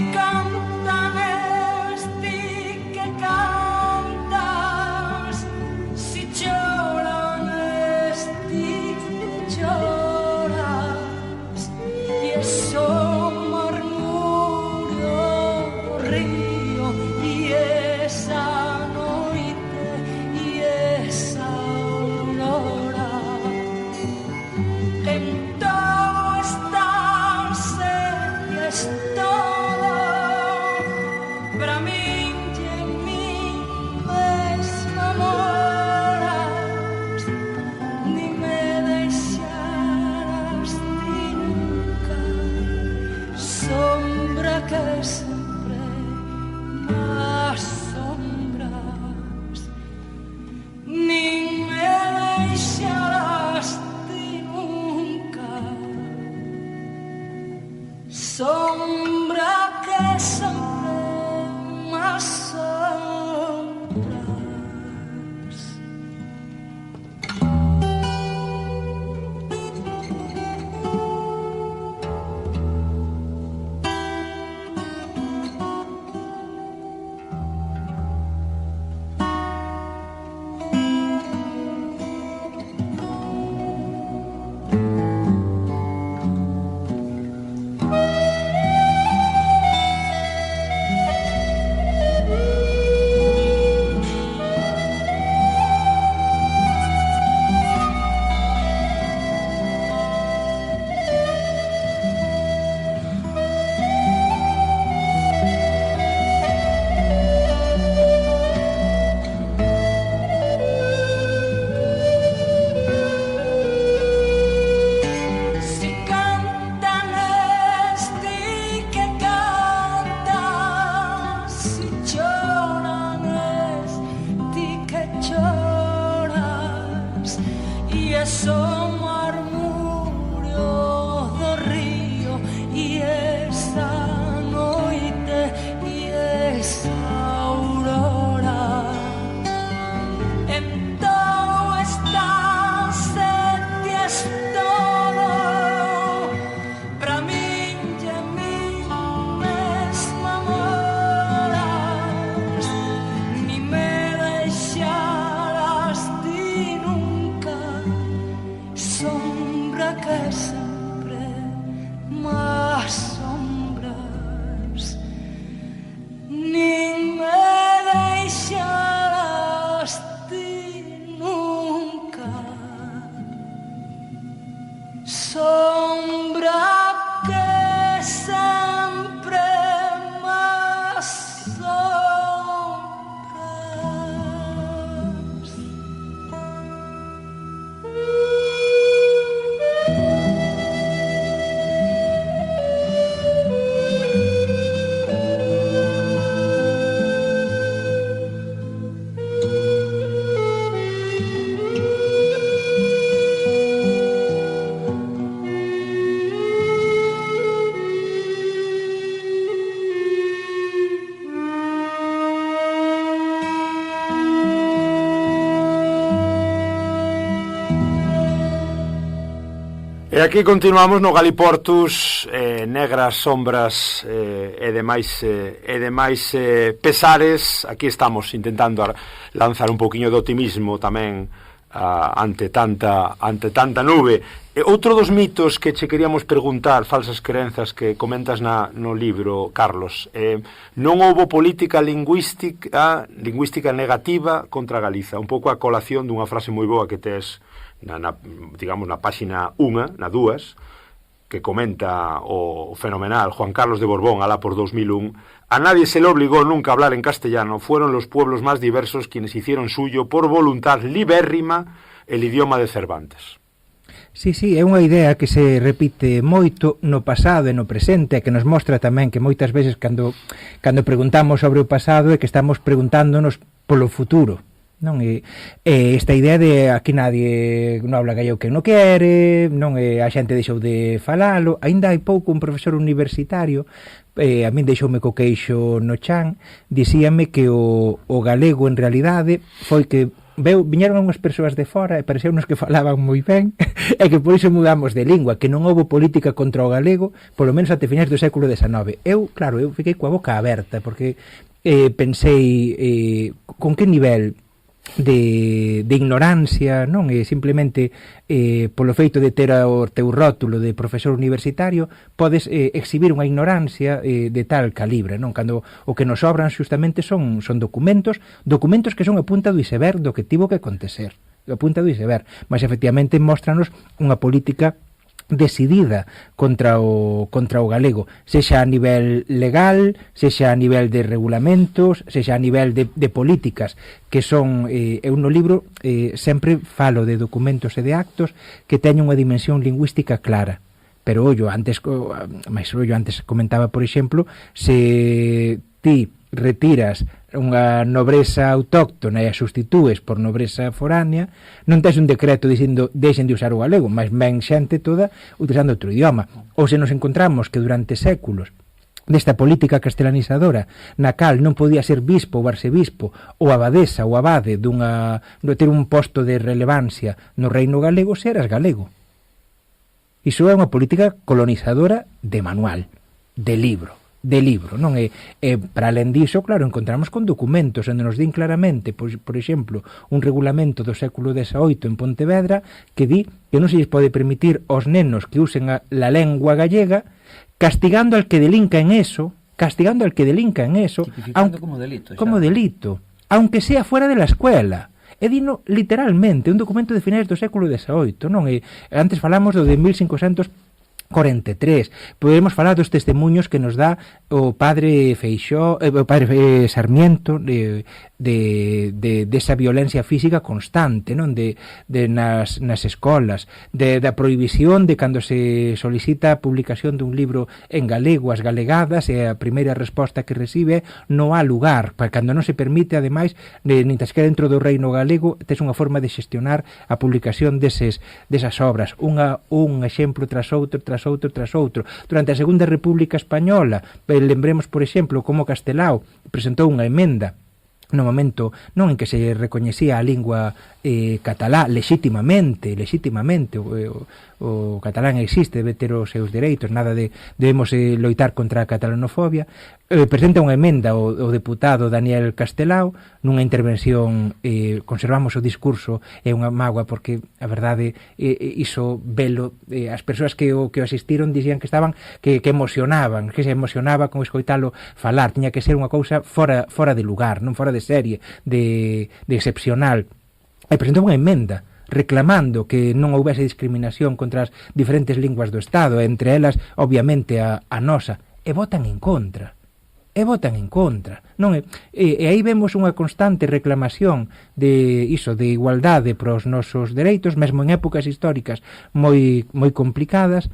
son murmurios do río e esa noite e esa aurora. Entón están sentias todo pra min e min mesma moras, ni me deixaras ti nunca, sombra que sempre máis sombras, nin me deixaras ti nunca, sombra que sempre máis sombras. E aquí continuamos no Galiportus, negras sombras e demais pesares. Aquí estamos intentando lanzar un poquinho de optimismo tamén ante tanta nube. Outro dos mitos que che queríamos preguntar, falsas crenzas que comentas no libro, Carlos, non houbo política lingüística negativa contra Galiza, un pouco a colación dunha frase moi boa que tes digamos na páxina 1, na 2, que comenta o fenomenal Juan Carlos de Borbón alá por 2001: a nadie se le obligó nunca a hablar en castellano, fueron los pueblos más diversos quienes hicieron suyo por voluntad libérrima el idioma de Cervantes. Sí, é unha idea que se repite moito no pasado e no presente, e que nos mostra tamén que moitas veces cando preguntamos sobre o pasado é que estamos preguntándonos polo futuro, non? E esta idea de aquí nadie non habla gallego que non quere, non, a xente deixou de falalo. Ainda hai pouco un profesor universitario, a min deixoume co queixo no chan, dicíame que o galego en realidade foi que viñeron unhas persoas de fora e pareceunos que falaban moi ben e que por iso mudamos de lingua, que non houbo política contra o galego polo menos até finais do século XIX. Eu fiquei coa boca aberta porque pensei con que nivel de ignorancia, non? Simplemente polo feito de ter o teu rótulo de profesor universitario podes exhibir unha ignorancia de tal calibre, non? Cando o que nos sobran xustamente son documentos que son a punta do iceberg do que tivo que acontecer, a punta do iceberg, mas efectivamente móstranos unha política decidida contra o galego, sexa a nivel legal, sexa a nivel de regulamentos, sexa a nivel de políticas que son, eu no libro sempre falo de documentos e de actos que teñen unha dimensión lingüística clara. Pero antes comentaba, por exemplo, se ti retiras unha nobreza autóctona e a substitúes por nobreza foránea, non tes un decreto dicindo deixen de usar o galego, mas ven xente toda utilizando outro idioma. Ou se nos encontramos que durante séculos desta política castelanizadora na cal non podía ser bispo ou arcebispo ou abadesa ou abade de ter un posto de relevancia no reino galego, se eras galego. Iso é unha política colonizadora de manual, de libro, non? E para alén diso, claro, encontramos con documentos onde nos din claramente, por exemplo, un regulamento do século XVIII en Pontevedra que di que non se lles pode permitir aos nenos que usen a lengua gallega, castigando al que delinca en eso, tipificando como delito, aunque sea fuera de la escuela. E dino literalmente, un documento de finais do século XVIII, non? E antes falamos do de 1500 43. Podemos falar dos testemunhos que nos dá o padre Feixó, o padre Sarmiento desa violencia física constante, non? Nas escolas, da prohibición de cando se solicita a publicación dun libro en galego, as galegadas, e a primeira resposta que recibe non há lugar, para cando non se permite, ademais, nin tasquera dentro do reino galego, tes unha forma de xestionar a publicación desas obras, un exemplo tras outro, durante a Segunda República Española. Lembremos, por exemplo, como Castelao presentou unha emenda no momento non en que se recoñecía a lingua catalá legítimamente o catalán existe, debe ter os seus dereitos, nada de debemos loitar contra a catalanofobia. Presenta unha emenda o deputado Daniel Castelao nunha intervención, conservamos o discurso, é unha mágoa porque a verdade iso velo, as persoas que o asistiron dicían que estaban que se emocionaba con escoitalo falar, tiña que ser unha cousa fora de lugar, non fora de serie, de excepcional. E presentou unha emenda reclamando que non houbese discriminación contra as diferentes linguas do Estado, entre elas, obviamente, a nosa, e votan en contra. Non é? E aí vemos unha constante reclamación de igualdade para os nosos dereitos, mesmo en épocas históricas moi complicadas.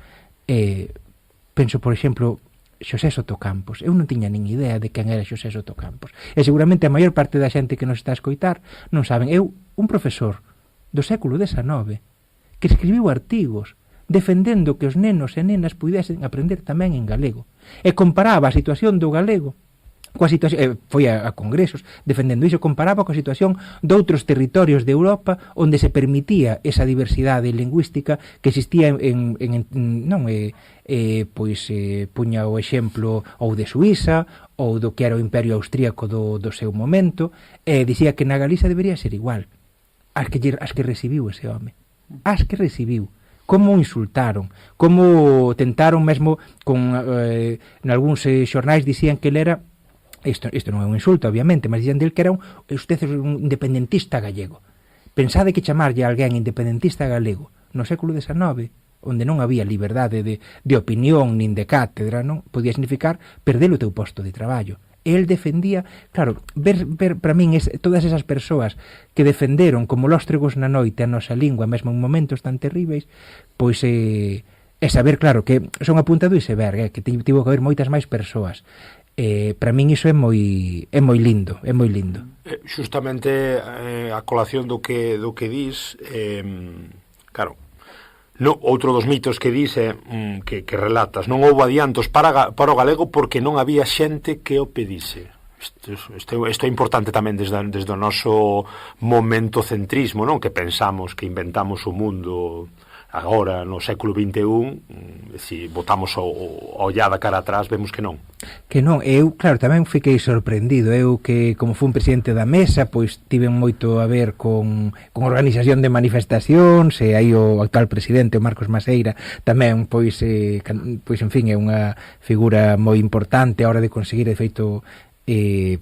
Penso, por exemplo, Xosé Sotocampos. Eu non tiña nin idea de quen era Xosé Sotocampos. E seguramente a maior parte da xente que nos está a escoitar non saben. Eu, un profesor do século XIX, que escribiu artigos defendendo que os nenos e nenas pudesen aprender tamén en galego. E comparaba a situación do galego coa situación, foi a congresos defendendo iso, comparaba coa situación de outros territorios de Europa onde se permitía esa diversidade lingüística que existía puña o exemplo ou de Suíza ou do que era o Imperio Austríaco do seu momento, e dicía que na Galiza debería ser igual as que recibiu ese home, como o insultaron, como tentaron mesmo con nalgúns xornais dicían que ele era isto non é un insulto, obviamente, mas dicían del que era un independentista gallego. Pensade que chamarlle a alguén independentista galego no século XIX, onde non había liberdade de opinión nin de cátedra, non podía significar perder o teu posto de traballo. El defendía, claro, ver para min todas esas persoas que defenderon como lóstregos na noite a nosa lingua, mesmo en momentos tan terríveis, pois é saber, claro, que son a punta do iceberg, que tivo que haber moitas máis persoas. Para min iso é moi lindo. Justamente a colación do que dis, claro, outro dos mitos que dis que relatas, non houbo adiantos para o galego porque non había xente que o pedise. Isto é importante tamén desde o noso momentocentrismo, non? Que pensamos que inventamos o mundo agora no século XXI, se botamos a ollada cara atrás, vemos que non. Eu, claro, tamén fiquei sorprendido. Eu que, como fui un presidente da mesa, pois tive moito a ver con organización de manifestacións, e aí o actual presidente, o Marcos Maceira, tamén, pois en fin, é unha figura moi importante a hora de conseguir, de feito,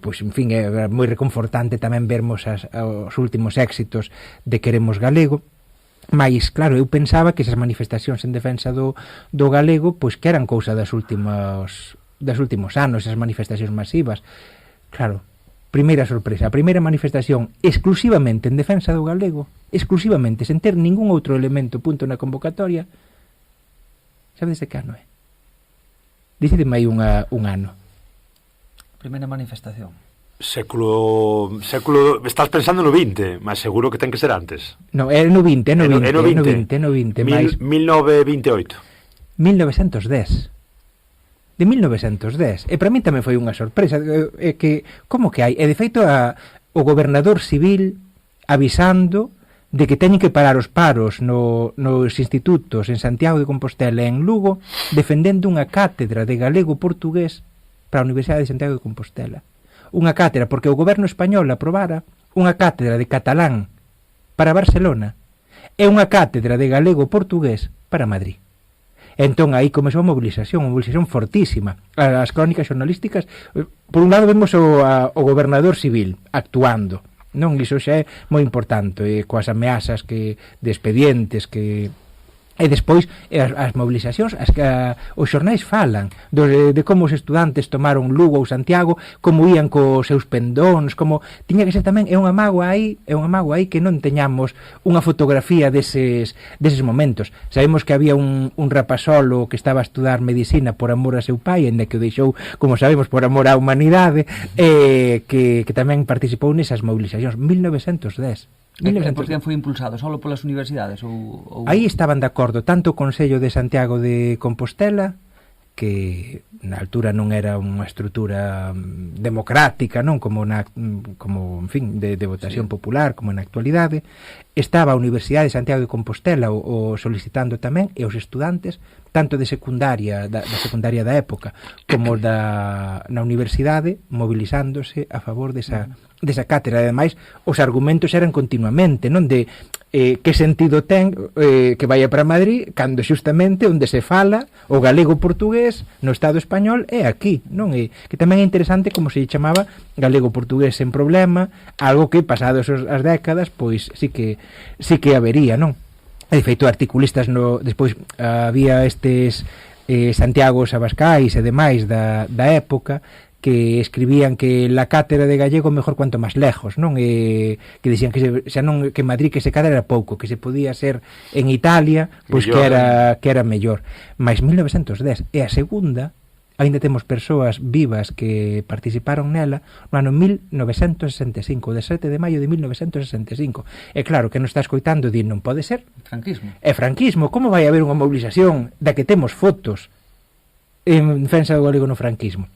pois, en fin, é moi reconfortante tamén vermos os últimos éxitos de Queremos Galego. Mais, claro, eu pensaba que esas manifestacións en defensa do galego, pois que eran cousa dos últimos anos, esas manifestacións masivas. Claro, primeira sorpresa, a primeira manifestación exclusivamente en defensa do galego, exclusivamente, sen ter ningún outro elemento punto na convocatoria. Sabedes de que ano é? Dicedeme aí un ano. Primeira manifestación. Século, estás pensando no 20, mas seguro que ten que ser antes. No, é no 20, mais 1928. 1910. De 1910. E para mí tamén foi unha sorpresa, é que como que hai, e de feito o gobernador civil avisando de que teñen que parar os paros nos institutos en Santiago de Compostela e en Lugo, defendendo unha cátedra de galego-portugués para a Universidade de Santiago de Compostela. Unha cátedra, porque o goberno español aprobara unha cátedra de catalán para Barcelona e unha cátedra de galego-portugués para Madrid. Entón aí comezou a mobilización fortísima. As crónicas xornalísticas, por un lado vemos o gobernador civil actuando, non? Iso xa é moi importante, coas ameazas de expedientes que E despois as mobilizacións, os xornais falan de como os estudantes tomaron Lugo ou Santiago, como ían cos seus pendóns, como tiña que ser tamén, é unha mágoa aí que non teñamos unha fotografía deses momentos. Sabemos que había un rapazolo que estaba a estudar medicina por amor a seu pai, ende que o deixou, como sabemos, por amor á humanidade, que tamén participou nesas mobilizacións. 1910. Por quen foi impulsado? Solo polas universidades? Aí estaban de acordo tanto o Consello de Santiago de Compostela, que na altura non era unha estrutura democrática, non como en fin, de votación popular, como na actualidade. Estaba a Universidade de Santiago de Compostela o solicitando tamén, e os estudantes tanto de secundaria, da secundaria da época, como na universidade, movilizándose a favor desa cátedra. Ademais, os argumentos eran continuamente, non de que sentido ten que vaya para Madrid cando xustamente onde se fala o galego-portugués no Estado español é aquí, non? E que tamén é interesante como se chamaba galego-portugués sen problema, algo que pasados as décadas pois sí que habería, non? E de feito articulistas despois había estes Santiago Abascais e demais da época que escribían que la cátedra de gallego mejor cuanto máis lejos, non? Que dicían que que Madrid que se cadra era pouco, que se podía ser en Italia, pois que era mellor. Mais 1910 é a segunda, aínda temos persoas vivas que participaron nela no ano 1965, o 17 de maio de 1965. E claro, que non está escoitando di, non pode ser. Franquismo. É franquismo, como vai haber unha mobilización da que temos fotos en defensa do galego no franquismo?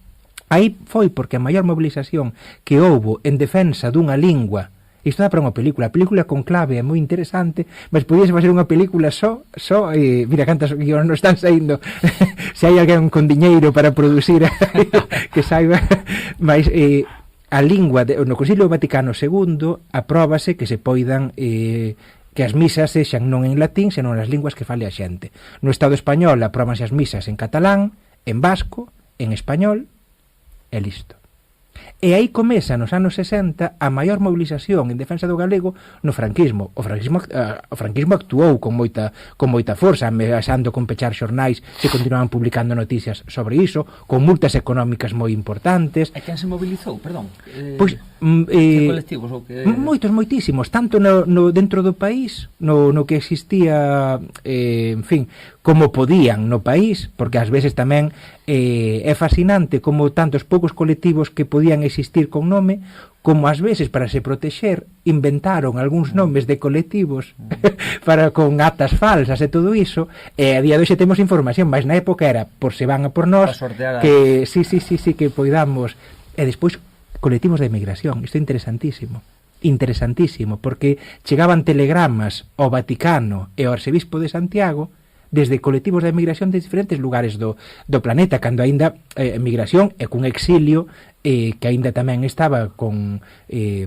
Aí foi porque a maior mobilización que houbo en defensa dunha lingua, isto dá para unha película, a película con clave é moi interesante, mas podíase facer unha película mira cantas guións non están saindo, se hai alguén con diñeiro para producir que saiba, mas a lingua no Concilio Vaticano II apróbase que se poidan que as misas sexan non en latín, senón nas linguas que fale a xente. No Estado español apróbanse as misas en catalán, en vasco, en español, e listo. E aí comeza nos anos 60 a maior mobilización en defensa do galego no franquismo. O franquismo actuou con moita forza, ameazando con pechar xornais se continuaban publicando noticias sobre iso, con multas económicas moi importantes. E quen se mobilizou, perdón? Pois que colectivos ou que... moitísimos, tanto no dentro do país, no que existía, en fin, como podían no país, porque ás veces tamén é fascinante como tantos poucos colectivos que podían existir con nome, como ás veces para se protexer inventaron algúns nomes de colectivos para con atas falsas e todo iso, e a día de hoxe temos información, mas na época era por se van a por nós que sí que poidamos. E despois colectivos de emigración, isto é interesantísimo, porque chegaban telegramas ao Vaticano e ao Arcebispo de Santiago desde colectivos de emigración de diferentes lugares do planeta, cando aínda emigración e cun exilio que aínda tamén estaba con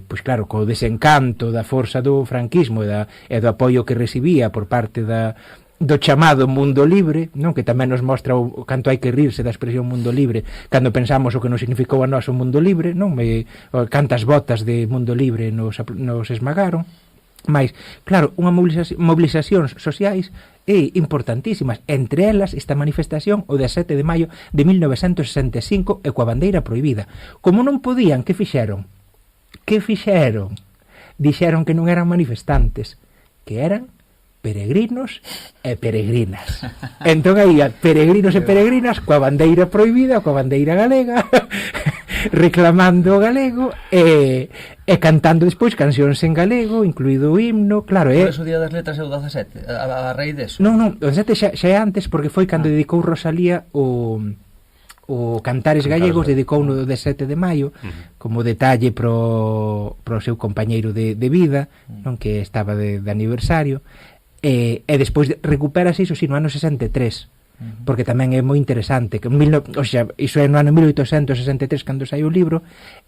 pois claro, co desencanto da forza do franquismo e do apoio que recibía por parte do chamado mundo libre, non? Que tamén nos mostra o canto hai que rirse da expresión mundo libre cando pensamos o que nos significou a nós o mundo libre, non? Cantas botas de mundo libre nos esmagaron. Mais, claro, unha mobilizacións sociais importantísimas, entre elas esta manifestación o 17 de maio de 1965 e coa bandeira prohibida. Como non podían, que fixeron? Dixeron que non eran manifestantes, que eran peregrinos e peregrinas. Entón aí, peregrinos e peregrinas coa bandeira prohibida, coa bandeira galega, reclamando o galego e cantando despois cancións en galego, incluído o himno, claro. Por eso o Día das Letras é o 17, a raíz deso? Non, o 17 xa é antes, porque foi cando dedicou Rosalía o Cantares Gallegos, dedicou no 17 de maio como detalle pro seu compañeiro de vida, non, que estaba de aniversario. E despois recupérase iso no ano 63, porque tamén é moi interesante que iso é no ano 1863 cando sai o libro,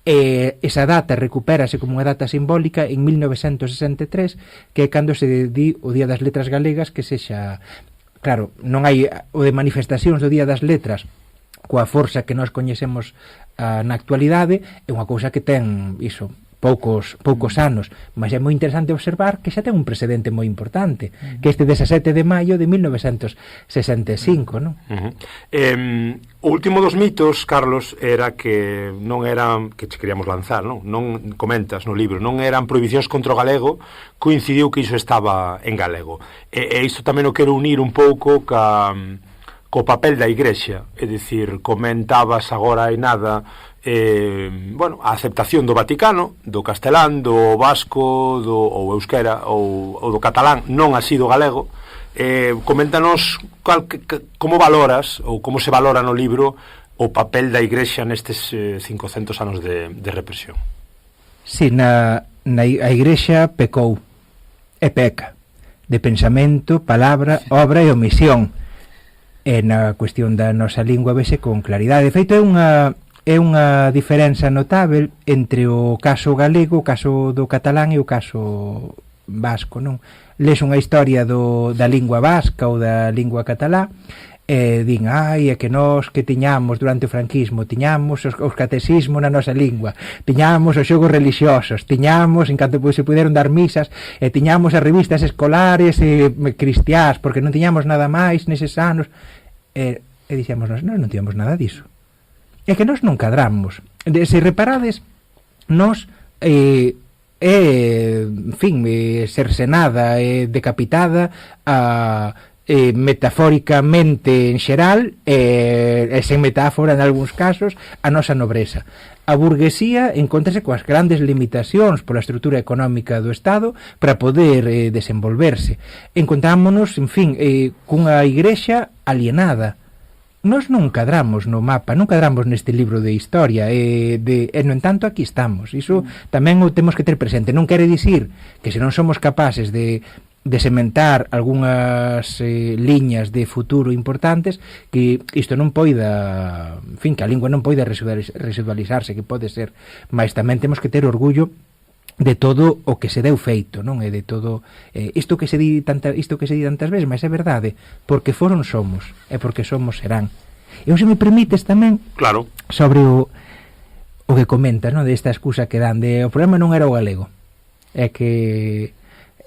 e esa data recupérase como unha data simbólica en 1963, que é cando se di o Día das Letras Galegas, que sexa, claro, non hai o de manifestacións do Día das Letras coa forza que nós coñecemos na actualidade, é unha cousa que ten iso poucos anos, mas é moi interesante observar que xa ten un precedente moi importante, que este 17 de maio de 1965, non? O último dos mitos, Carlos, era que non eran, que che queríamos lanzar, non comentas no libro, non eran prohibicións contra o galego, coincidiu que iso estaba en galego. E isto tamén o quero unir un pouco co papel da Igrexa, é dicir, comentabas agora hai nada a aceptación do Vaticano, do castelán, do vasco, ou euskera, ou do catalán, non así do galego. Coméntanos como valoras, ou como se valora no libro, o papel da Igrexa nestes 500 anos de represión. Si, a Igrexa pecou, e peca, de pensamento, palabra, obra e omisión. E na cuestión da nosa lingua vese con claridade. De feito, é unha diferenza notável entre o caso galego, o caso do catalán e o caso vasco, non? Les unha historia da lingua vasca ou da lingua catalá e din, é que nós que tiñamos durante o franquismo, tiñamos os catecismos na nosa lingua, tiñamos os xogos religiosos, tiñamos, en canto se puderon dar misas, e tiñamos as revistas escolares cristiás, porque non tiñamos nada máis neses anos, e dixemos, nós non tiñamos nada diso. É que nós non cadramos. Se reparades, nós cercenada e decapitada metafóricamente en xeral e sen metáfora en algúns casos a nosa nobreza. A burguesía encontrase coas grandes limitacións pola estrutura económica do Estado para poder desenvolverse. Encontrámonos, cunha igrexa alienada. Nós non cadramos no mapa, non cadramos neste libro de historia e no entanto aquí estamos. Iso tamén o temos que ter presente. Non quere dicir que se non somos capaces de sementar algunhas liñas de futuro importantes, que isto non poida, que a lingua non poida residualizarse, que pode ser, mas tamén temos que ter orgullo de todo o que se deu feito, non? E de todo isto que se di tantas veces, mas é verdade, porque foron somos, e porque somos serán. E se me permites tamén, claro, sobre o que comentas, non? Desta excusa que dan de o problema non era o galego, é que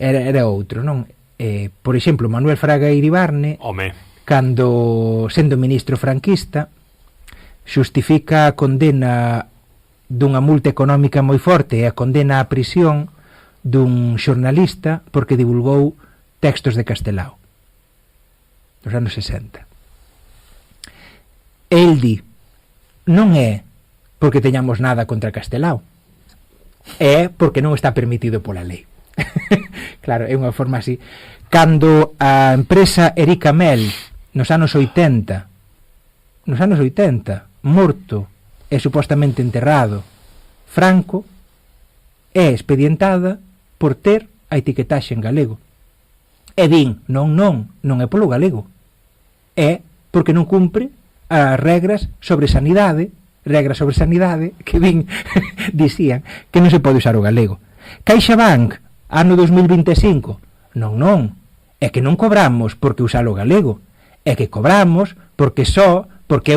era outro, non? Por exemplo, Manuel Fraga Iribarne, cando sendo ministro franquista, xustifica a condena dunha multa económica moi forte e a condena á prisión dun xornalista porque divulgou textos de Castelao nos anos 60. El di, non é porque teñamos nada contra Castelao, é porque non está permitido pola lei. Claro, é unha forma así. Cando a empresa Erika Mel nos anos 80 morto e supostamente enterrado Franco, é expedientada por ter a etiquetaxe en galego. E din, non é polo galego, é porque non cumpre as regras sobre sanidade que din, dicían que non se pode usar o galego. CaixaBank, ano 2025, non, é que non cobramos porque usar o galego, é que cobramos porque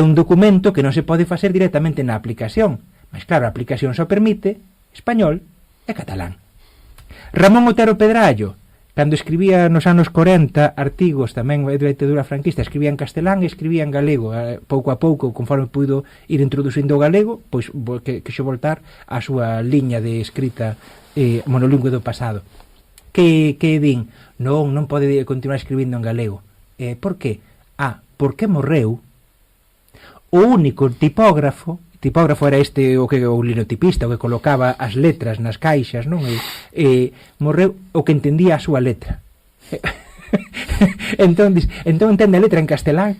é un documento que non se pode facer directamente na aplicación. Mas claro, a aplicación só permite español e catalán. Ramón Otero Pedrallo, cando escribía nos anos 40 artigos tamén da ditadura franquista, escribía en castelán e escribía en galego. Pouco a pouco, conforme puido ir introducindo o galego, pois que xo voltar á súa liña de escrita monolingüe do pasado. Que din, non pode continuar escribindo en galego. Por que? Porque morreu o único tipógrafo era este o linotipista, o que colocaba as letras nas caixas, non? Morreu o que entendía a súa letra. entón entende a letra en castelán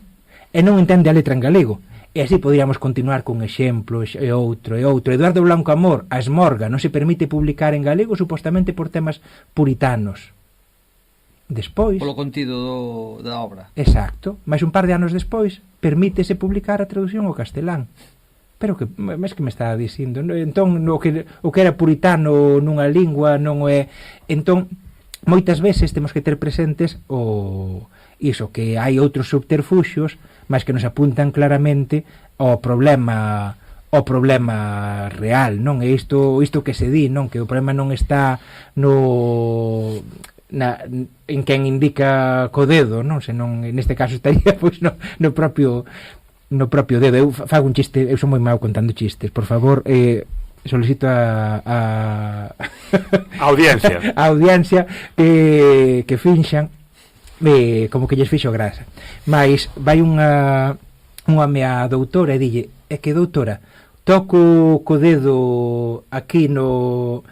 e non entende a letra en galego. E así podríamos continuar con exemplos e outro. Eduardo Blanco Amor, a Esmorga, non se permite publicar en galego supostamente por temas puritanos. Despois, polo contido da obra. Exacto, mas un par de anos despois permítese publicar a traducción ao castelán. Pero que me está dicindo, entón o que era puritano nunha lingua non é. Entón moitas veces temos que ter presentes iso, que hai outros subterfuxios, mas que nos apuntan claramente ao problema o problema real, non? E isto que se di, non? Que o problema non está en quen indica co dedo, non? Senón, neste caso estaría pois no propio dedo. Eu fago un chiste, eu son moi mau contando chistes, por favor, solicito a audiencia a audiencia que finxan como que lles fixo grasa. Mais vai un home a doutora e dille: é que doutora, toco co dedo aquí no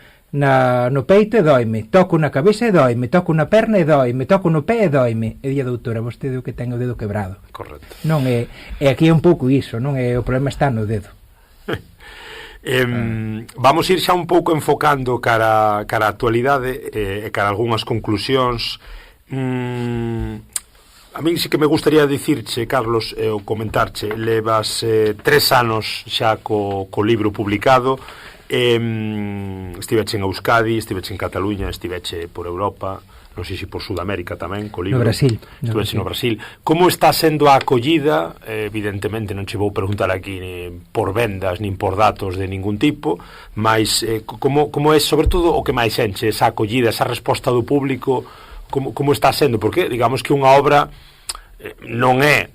peito e doime, toco na cabeza e doime, toco na perna e doime, toco no pé e doime. E dille: doutora, vostede o que ten o dedo quebrado. Correcto. Non é aquí é un pouco iso, non é, o problema está no dedo. Vamos ir xa un pouco enfocando cara a actualidade e cara a algunhas conclusións. A mí sí que me gustaría dicirche, Carlos, ou comentarche, levas 3 anos xa co libro publicado, estiveche en Euskadi, estiveche en Cataluña, estiveche por Europa, non sei se por Sudamérica tamén, co libro. No Brasil. Estiveche no Brasil. Como está sendo a acollida? Evidentemente non che vou preguntar aquí por vendas, nin por datos de ningún tipo, mas como é, sobre todo, o que máis enche esa acollida, esa resposta do público, como está sendo? Porque, digamos que unha obra non é,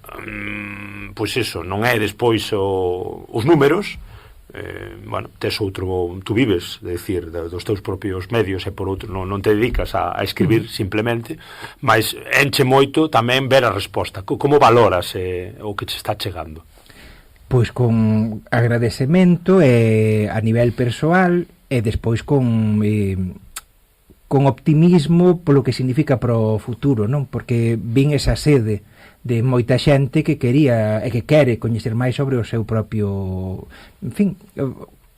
pois iso, non é despois os números, bueno, tes outro, tú vives, de decir, dos teus propios medios e por outro non te dedicas a escribir simplemente, mas enche moito tamén ver a resposta. Como valoras o que che está chegando? Pois con agradecemento a nivel persoal e despois con optimismo polo que significa para o futuro, non? Porque vin esa sede de moita xente que quería e que quere coñecer máis sobre o seu propio, en fin,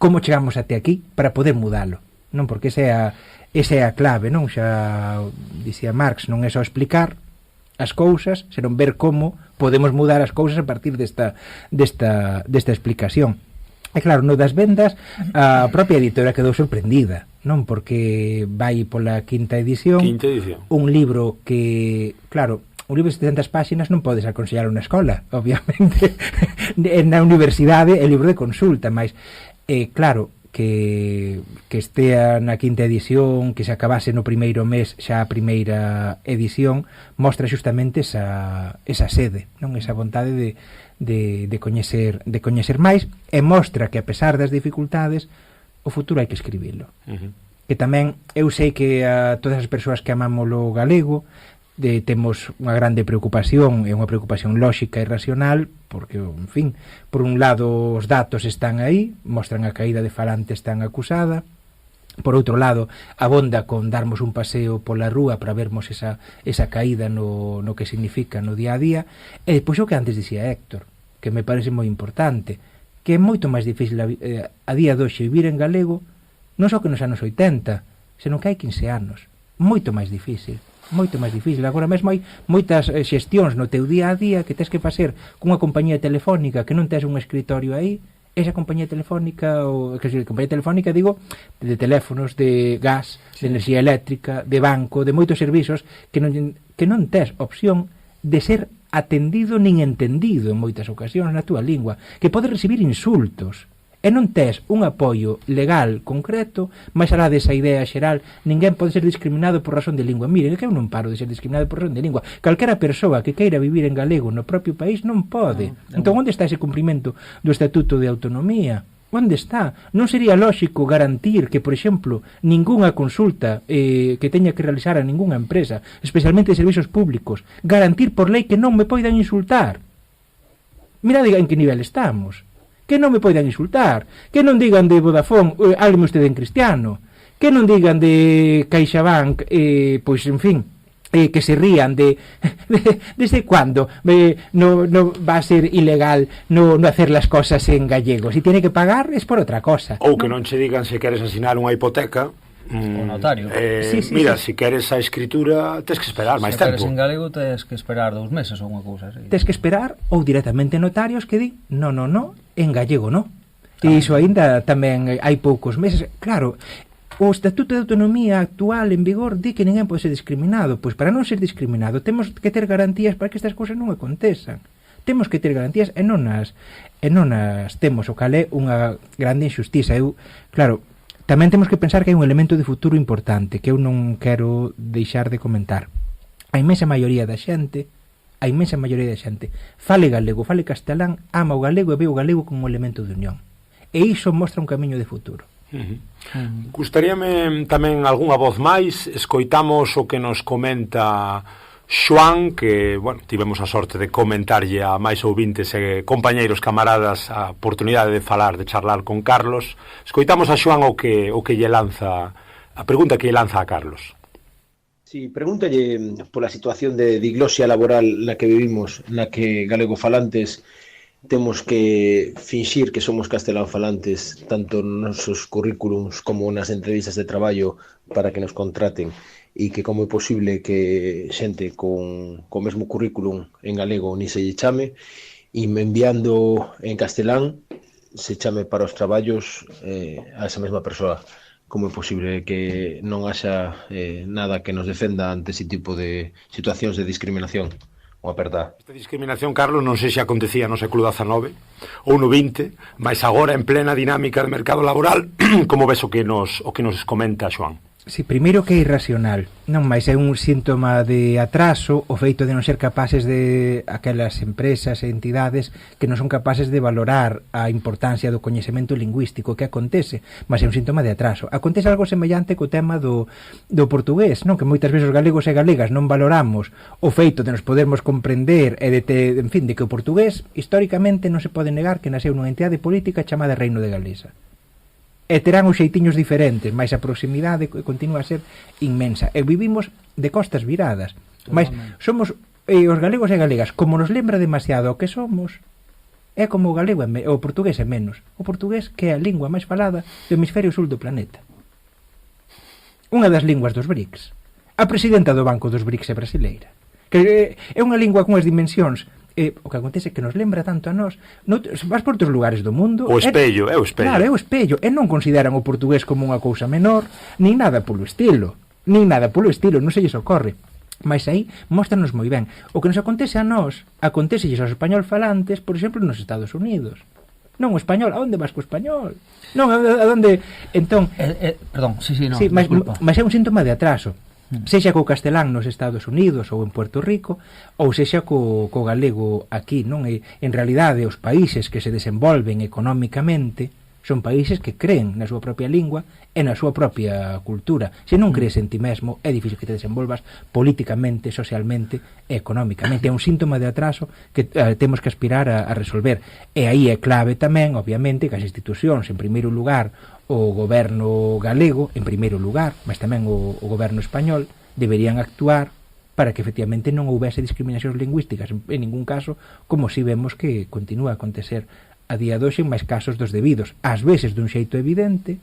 como chegamos até aquí para poder mudalo, non? Porque esa é a clave, non? Xa dicía Marx, non é só explicar as cousas, senón ver como podemos mudar as cousas a partir desta explicación. E claro, no das vendas, a propia editora quedou sorprendida, non? Porque vai pola quinta edición. Un libro que, claro, un libro de 700 páxinas non podes aconsellalo na escola, obviamente. Na universidade é libro de consulta, mas claro, que estea na quinta edición, que se acabase no primeiro mes xa a primeira edición, mostra justamente esa sede, non? Esa vontade de coñecer máis, e mostra que a pesar das dificultades o futuro hai que escribilo. Que tamén eu sei que a todas as persoas que amamos o galego temos unha grande preocupación, e unha preocupación lóxica e racional, porque, en fin, por un lado os datos están aí, mostran a caída de falantes tan acusada, por outro lado abonda con darmos un paseo pola rúa para vermos esa caída no que significa no día a día, e depois o que antes dicía Héctor, que me parece moi importante, que é moito máis difícil a día de hoxe vivir en galego, non só que nos anos 80, senón que hai 15 anos, moito máis difícil. Agora mesmo hai moitas xestións no teu día a día que tens que facer cunha compañía telefónica que non tes un escritorio aí. Esa compañía telefónica, digo, de teléfonos, de gas, de enerxía eléctrica, de banco, de moitos servizos que non tes opción de ser atendido nin entendido en moitas ocasións na túa lingua, que podes recibir insultos. E non tes un apoio legal concreto, máis alá desa idea xeral, ninguén pode ser discriminado por razón de lingua. Miren, é que eu non paro de ser discriminado por razón de lingua. Calquera persoa que queira vivir en galego no propio país non pode. Entón, onde está ese cumprimento do Estatuto de Autonomía? Onde está? Non sería lóxico garantir que, por exemplo, ningunha consulta que teña que realizar a ningunha empresa, especialmente de servizos públicos, garantir por lei que non me poidan insultar? Mirad en que nivel estamos. Que non me poidan insultar, que non digan de Vodafone, hábleme usted en cristiano, que non digan de CaixaBank, pois, en fin, que se rían desde cuándo no va a ser ilegal no hacer las cosas en gallego. Si tiene que pagar es por outra cosa. Ou que non che digan se queres asinar unha hipoteca, o notario. Mira, se queres a escritura tens que esperar máis tempo. Se queres en galego tens que esperar 2 meses ou unha cousa así. Tens que esperar, ou directamente notarios que di no, en gallego no. E iso aínda tamén hai poucos meses. Claro, o Estatuto de Autonomía actual en vigor di que ninguén pode ser discriminado. Pois para non ser discriminado temos que ter garantías para que estas cousas non acontezan. temos que ter garantías e non as temos, o cal é unha grande injustiza. Claro, tamén temos que pensar que hai un elemento de futuro importante que eu non quero deixar de comentar. A inmensa maioría da xente fale galego, fale castelán, ama o galego e ve o galego como un elemento de unión, e iso mostra un camiño de futuro. Gustaríame tamén algunha voz máis. Escoitamos o que nos comenta Xoán, que, bueno, tivemos a sorte de comentarlle a máis ouvintes e compañeiros, camaradas, a oportunidade de falar, de charlar con Carlos. Escoitamos a Xoán o que lle lanza, a pregunta que lle lanza a Carlos. Sí, pregúntalle pola situación de diglosia laboral na que vivimos, na que galegofalantes temos que finxir que somos castelanofalantes tanto nos nosos currículums como nas entrevistas de traballo para que nos contraten, e que como é posible que xente con mesmo currículum en galego ni se lle chame, e enviando en castelán se chame para os traballos a esa mesma persoa. Como é posible que non haxa nada que nos defenda ante ese tipo de situacións de discriminación? Unha aperta. Esta discriminación, Carlos, non sei se acontecía no século XIX ou no XX, mas agora en plena dinámica de mercado laboral, como ves o que nos comenta Xoán? Si, primeiro que é irracional, non máis é un síntoma de atraso o feito de non ser capaces de aquelas empresas e entidades que non son capaces de valorar a importancia do coñecemento lingüístico que acontece, mas é un síntoma de atraso. Acontece algo semellante co tema do portugués, non? Que moitas veces os galegos e galegas non valoramos o feito de nos podermos comprender e de que o portugués históricamente non se pode negar que nasceu nunha entidade política chamada Reino de Galesa. E terán os xeitiños diferentes, mas a proximidade continua a ser inmensa. E vivimos de costas viradas. Mas somos, os galegos e galegas, como nos lembra demasiado o que somos, é como o galego o portugués é menos. O portugués que é a lingua máis falada do hemisferio sul do planeta. Unha das linguas dos BRICS. A presidenta do Banco dos BRICS é brasileira. Que é unha lingua con as dimensións. O que acontece é que nos lembra tanto a nós. Vas por outros lugares do mundo, o espello, é o espello. Claro, é o espello. E non consideran o portugués como unha cousa menor, nin nada polo estilo, non se lles ocorre. Mas aí móstranos moi ben. O que nos acontece a nós, acontecelles aos español falantes, por exemplo, nos Estados Unidos. Non o español, a onde vas co español? Non, a onde... Entón, perdón, sí, non, sí, mas é un síntoma de atraso. Sexa co castelán nos Estados Unidos ou en Puerto Rico, ou sexa co galego aquí, non? E, en realidade, os países que se desenvolven económicamente son países que creen na súa propia lingua e na súa propia cultura. Se non crees en ti mesmo, é difícil que te desenvolvas políticamente, socialmente e económicamente. É un síntoma de atraso que temos que aspirar a resolver. E aí é clave tamén, obviamente, que as institucións, en primeiro lugar, o goberno galego, en primeiro lugar, mas tamén o goberno español, deberían actuar para que efectivamente non houbese discriminacións lingüísticas en ningún caso, como si vemos que continúa a acontecer a día de hoxe en máis casos dos debidos, ás veces dun xeito evidente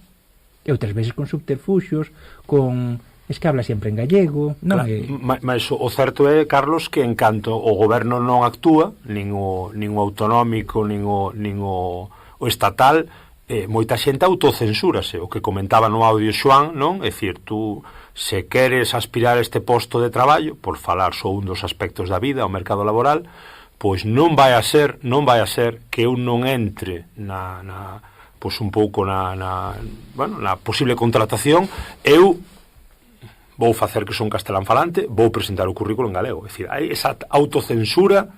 e outras veces con subterfuxios, con... es que habla sempre en gallego, non? Claro, mas o certo é, Carlos, que en canto o goberno non actúa, nin o autonómico, nin o estatal, moita xente autocensúrase, o que comentaba no audio Xoán, non? É dicir, tú, se queres aspirar a este posto de traballo, por falar só un dos aspectos da vida, o mercado laboral, pois non vai a ser que eu non entre pois un pouco na posible contratación, eu vou facer que son castelán falante, vou presentar o currículo en galego. É dicir, hai esa autocensura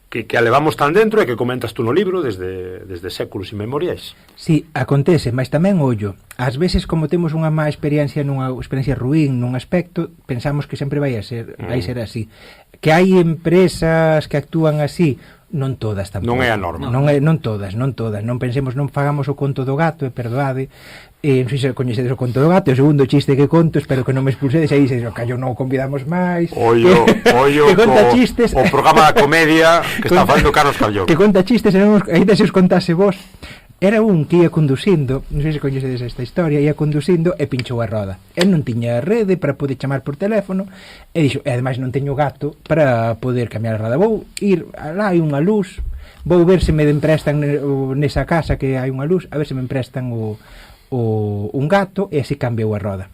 que a levamos tan dentro e que comentas tú no libro desde séculos inmemoriais. Sí, acontece, mas tamén ollo. Ás veces, como temos unha má experiencia nunha experiencia ruín nun aspecto, pensamos que sempre vai ser así. Que hai empresas que actúan así, non todas tampouco. Non é a norma. Non todas. Non pensemos, non fagamos o conto do gato, e perdoade. Non sei se coñecedes o conto do gato, o segundo chiste que conto, espero que non me expulsedes, aí se callo non convidamos máis. Ollo, que conta chistes. O programa da comedia que está falando Carlos Callón. Que conta chistes, ainda se os contase vos. Era un que ia conducindo, non sei se coñecedes esta historia, ia conducindo e pinchou a roda. El non tiña rede para poder chamar por teléfono e dixo, e ademais non teño gato para poder cambiar a roda. Vou ir, lá hai unha luz, vou ver se me emprestan nesa casa que hai unha luz, a ver se me emprestan un gato, e así cambiou a roda.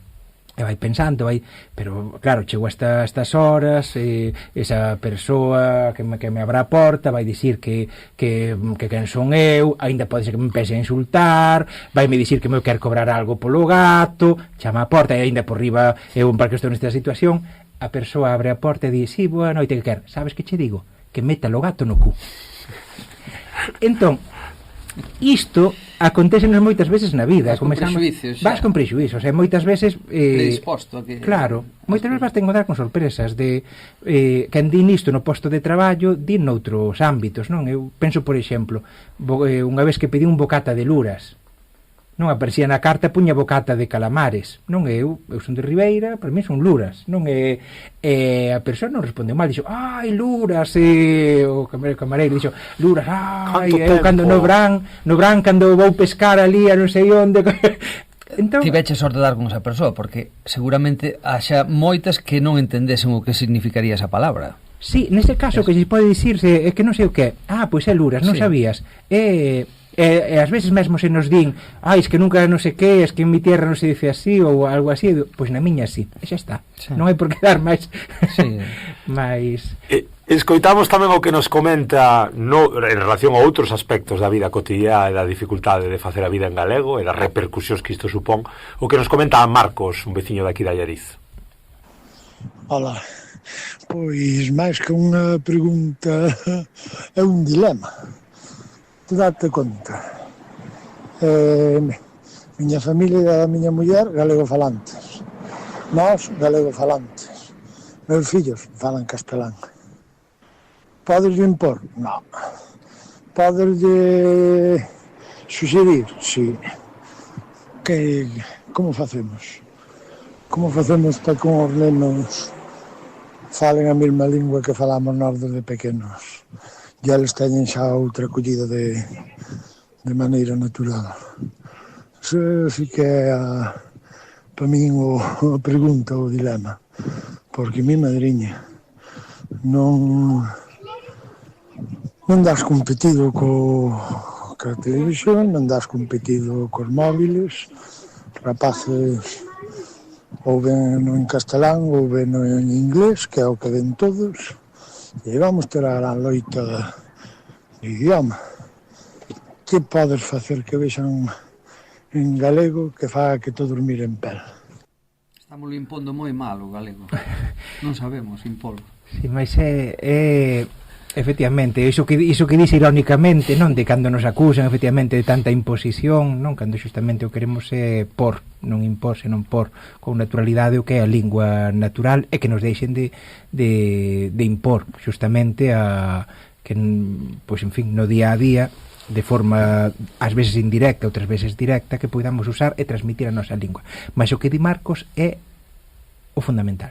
e vai pensando, pero claro, chego a estas horas, esa persoa que me abra a porta vai dicir que quen son eu, aínda pode ser que me pense a insultar, vai me dicir que me quer cobrar algo polo gato, chama a porta e aínda por riba eu para que estou nesta situación, a persoa abre a porta e di, sí, boa noite, que quer? Sabes que che digo? Que meta o gato no cu. Entón, isto acontece moitas veces na vida. Vas con prexuízos, vas con prexuízos, e moitas veces predisposto a que... Claro, moitas veces vas a encontrar con sorpresas de quen di nisto no posto de traballo, di noutros ámbitos, non? Eu penso, por exemplo, unha vez que pedí un bocata de luras, non aparecía na carta, puña bocata de calamares, non? Eu son de Ribeira, para mí son luras, non? E a persoa non respondeu mal, dixo, ai, luras, o camareiro dixo, luras, ai, eu cando no Bran, cando vou pescar ali a non sei onde... Entón, tiveche sorte de dar con esa persoa, porque seguramente haxa moitas que non entendesen o que significaría esa palabra. Sí, neste caso que se pode dicirse é que non sei o que, pois é luras, non sabías, e ás veces mesmo se nos din, es que nunca non sei que, es que en mi tierra non se dice así ou algo así, pois na miña sí, e xa está, non hai por que dar máis máis... Escoitamos tamén o que nos comenta en relación a outros aspectos da vida cotidiana e da dificultade de facer a vida en galego e das repercusións que isto supón, o que nos comenta a Marcos, un veciño daqui de Allariz. Ola, pois máis que unha pregunta é un dilema. Te date conta, miña familia e a miña muller galego-falantes, nós galego-falantes, meus fillos falan castelán. Podes impor? Non. Podes suxerir? Sí. Como facemos? Como facemos para que os nenos falen a mesma lingua que falamos nós desde pequenos? E eles teñen xa outra acollida de maneira natural. Así que é para min a pregunta, o dilema, porque mi madriña non das competido ca televisión, non das competido cos móviles, rapaces ou ven en castelán ou ven en inglés, que é o que ven todos, e vamos ter a gran loita de idioma. Que podes facer que vexan en galego que faga que todos miren pel? Estamos impondo moi mal o galego. Non sabemos impor. Si, mas efectivamente, iso que dice irónicamente, non, de cando nos acusan efectivamente de tanta imposición, non, cando xustamente o queremos por, non impor, senón por con naturalidade o que é a lingua natural e que nos deixen de impor xustamente a que, pois en fin, no día a día de forma ás veces indirecta, outras veces directa, que podamos usar e transmitir a nosa lingua. Mas o que di Marcos é o fundamental.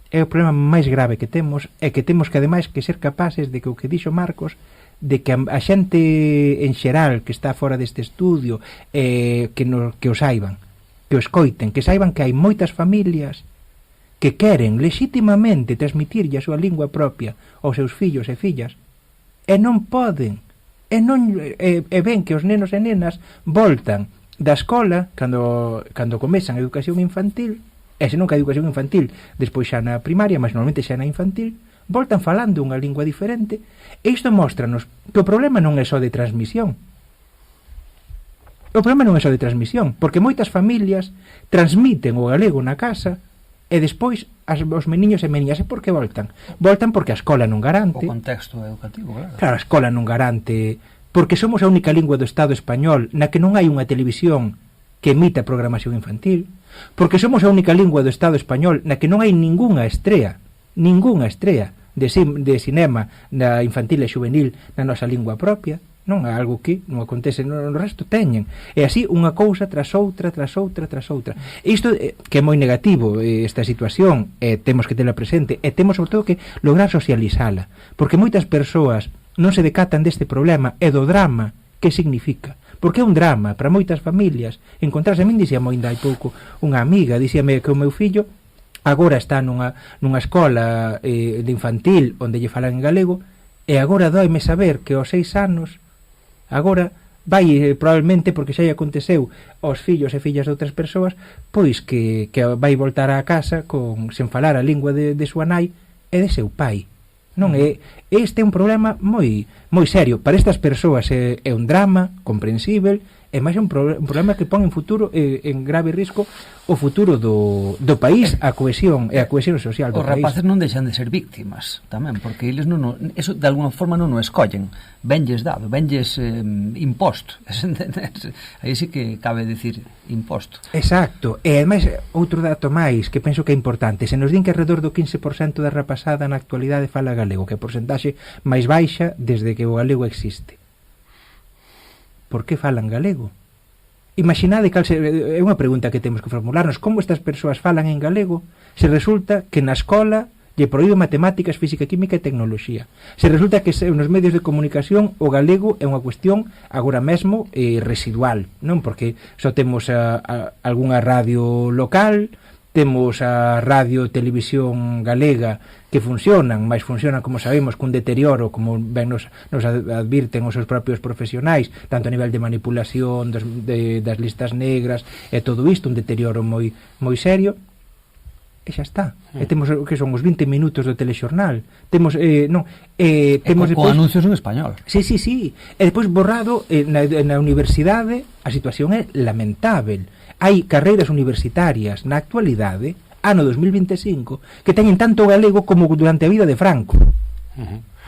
É o problema máis grave que temos, é que temos que ademais que ser capaces de que o que dixo Marcos, de que a xente en xeral que está fora deste estudio, que o saiban, que o escoiten, que saiban que hai moitas familias que queren legitimamente transmitirlle a súa lingua propia aos seus fillos e fillas, e non poden, e ven que os nenos e nenas voltan da escola cando comezan a educación infantil, e se non que a educación infantil, despois xa na primaria, mas normalmente xa na infantil, voltan falando unha lingua diferente, e isto móstranos que o problema non é só de transmisión. O problema non é só de transmisión, porque moitas familias transmiten o galego na casa, e despois os meniños e meniñas, e por que voltan? Voltan porque a escola non garante. O contexto educativo, claro. Claro, a escola non garante, porque somos a única lingua do Estado español na que non hai unha televisión que emita programación infantil, porque somos a única lingua do Estado español na que non hai ningunha estrea de cinema na infantil e juvenil na nosa lingua propia, non é algo que non acontece no resto, teñen, e así unha cousa tras outra. E isto que é moi negativo, esta situación, temos que tela presente, e temos sobre todo que lograr socializala, porque moitas persoas non se decatan deste problema e do drama que significa. Porque é un drama para moitas familias encontrarse. A min dixíame ainda hai pouco unha amiga, dixíame que o meu fillo agora está nunha escola de infantil onde lle falan en galego, e agora doime saber que aos 6 anos agora vai probablemente, porque xa lle aconteceu aos fillos e fillas de outras persoas, pois que vai voltar á casa sen falar a lingua de súa nai e de seu pai. Non é, este é un problema moi serio para estas persoas, é un drama comprensível, e máis un problema que pon en futuro en grave risco o futuro do país, a cohesión e a cohesión social do país. Os rapaces non deixan de ser víctimas tamén, porque eles non eso de alguna forma non o escollen, venlles dado, venlles imposto. Aí sí que cabe decir imposto. Exacto, e ademais outro dato máis que penso que é importante, se nos din que alrededor do 15% da rapazada na actualidade fala galego, que é a porcentaxe máis baixa desde que o galego existe. Por que falan galego? Imaginade é unha pregunta que temos que formularnos, como estas persoas falan en galego se resulta que na escola lle proíbe matemáticas, física, química e tecnoloxía, se resulta que nos medios de comunicación o galego é unha cuestión agora mesmo residual, non? Porque só temos algunha radio local, temos a radio televisión galega que funcionan, mas funcionan, como sabemos, cun deterioro, como ben nos advirten os seus propios profesionais, tanto a nivel de manipulación das listas negras e todo isto, un deterioro moi serio, e xa está. E temos que son os 20 minutos do telexornal, temos temos con anuncios en español. Sí, e depois borrado na universidade a situación é lamentável. Hai carreiras universitarias na actualidade, ano 2025, que teñen tanto galego como durante a vida de Franco.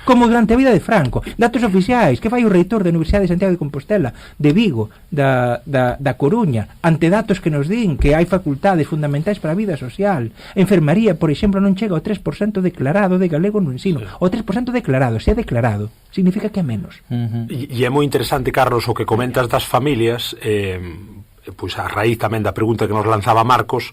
Como durante a vida de Franco. Datos oficiais que fai o reitor da Universidade de Santiago de Compostela, de Vigo, da Coruña, ante datos que nos din que hai facultades fundamentais para a vida social. A enfermaría, por exemplo, non chega ao 3% declarado de galego no ensino. O 3% declarado, se é declarado, significa que é menos. E é moi interesante, Carlos, o que comentas das familias, pois a raíz tamén da pregunta que nos lanzaba Marcos,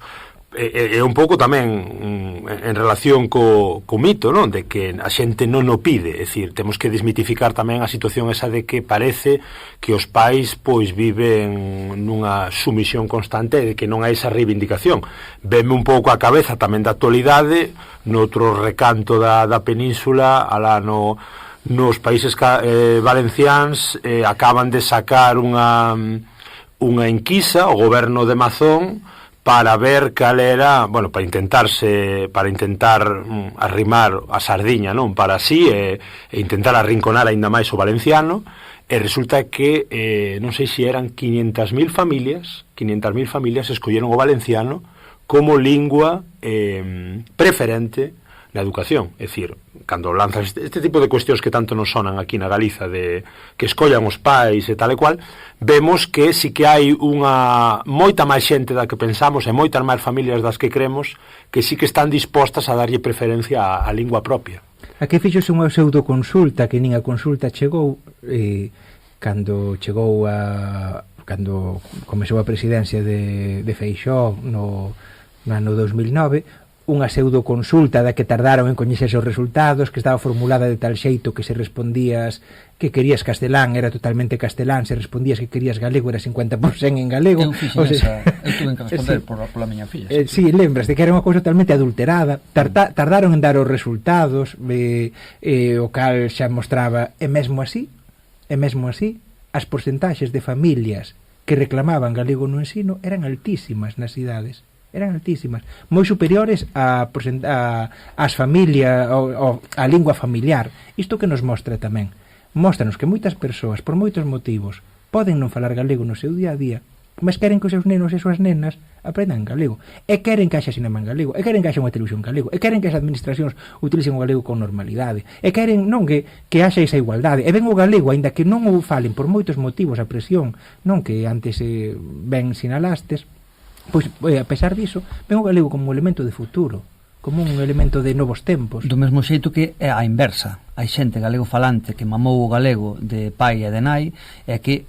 é un pouco tamén en relación co mito, non? De que a xente non o pide, é dicir, temos que desmitificar tamén a situación esa de que parece que os pais pois viven nunha sumisión constante de que non hai esa reivindicación. Veme un pouco a cabeza tamén da actualidade noutro recanto da península, alá nos países valenciáns, acaban de sacar unha enquisa, o goberno de Mazón, para ver cal era, bueno, para intentar arrimar a sardiña, non, para así e intentar arrinconar aínda máis o valenciano, e resulta que non sei se eran 500.000 familias escolleron o valenciano como lingua preferente na educación. É dicir, cando lanzas este tipo de cuestións que tanto nos sonan aquí na Galiza, de que escollan os pais e tal e cual, vemos que si que hai unha moita máis xente da que pensamos e moitas máis familias das que cremos que sí que están dispostas a darlle preferencia á lingua propia. Aquí fixose unha pseudoconsulta que nin a consulta chegou cando comezou a presidencia de Feixóo no ano 2009, unha pseudoconsulta da que tardaron en coñecerse os resultados, que estaba formulada de tal xeito que se respondías que querías castelán, era totalmente castelán, se respondías que querías galego, era 50% en galego. Eu tuve que responder pola miña filla. Sí, lembras de que era unha cousa totalmente adulterada. Tardaron en dar os resultados, o cal xa mostraba, e mesmo así, as porcentaxes de familias que reclamaban galego no ensino eran altísimas nas cidades. Eran altísimas, moi superiores ás familias, a lingua familiar. Isto que nos mostra tamén, móstranos que moitas persoas, por moitos motivos, poden non falar galego no seu día a día, mas queren que os seus nenos e as súas nenas aprendan galego, e queren que haxa cinema en galego, e queren que haxa unha televisión en galego, e queren que as administracións utilicen o galego con normalidade, e queren non que haxa esa igualdade, e ven o galego, aínda que non o falen por moitos motivos, a presión non que antes ben sinalastes, pois a pesar diso, ven o galego como un elemento de futuro, como un elemento de novos tempos. Do mesmo xeito que é a inversa. Hai xente galego falante que mamou o galego de pai e de nai, e que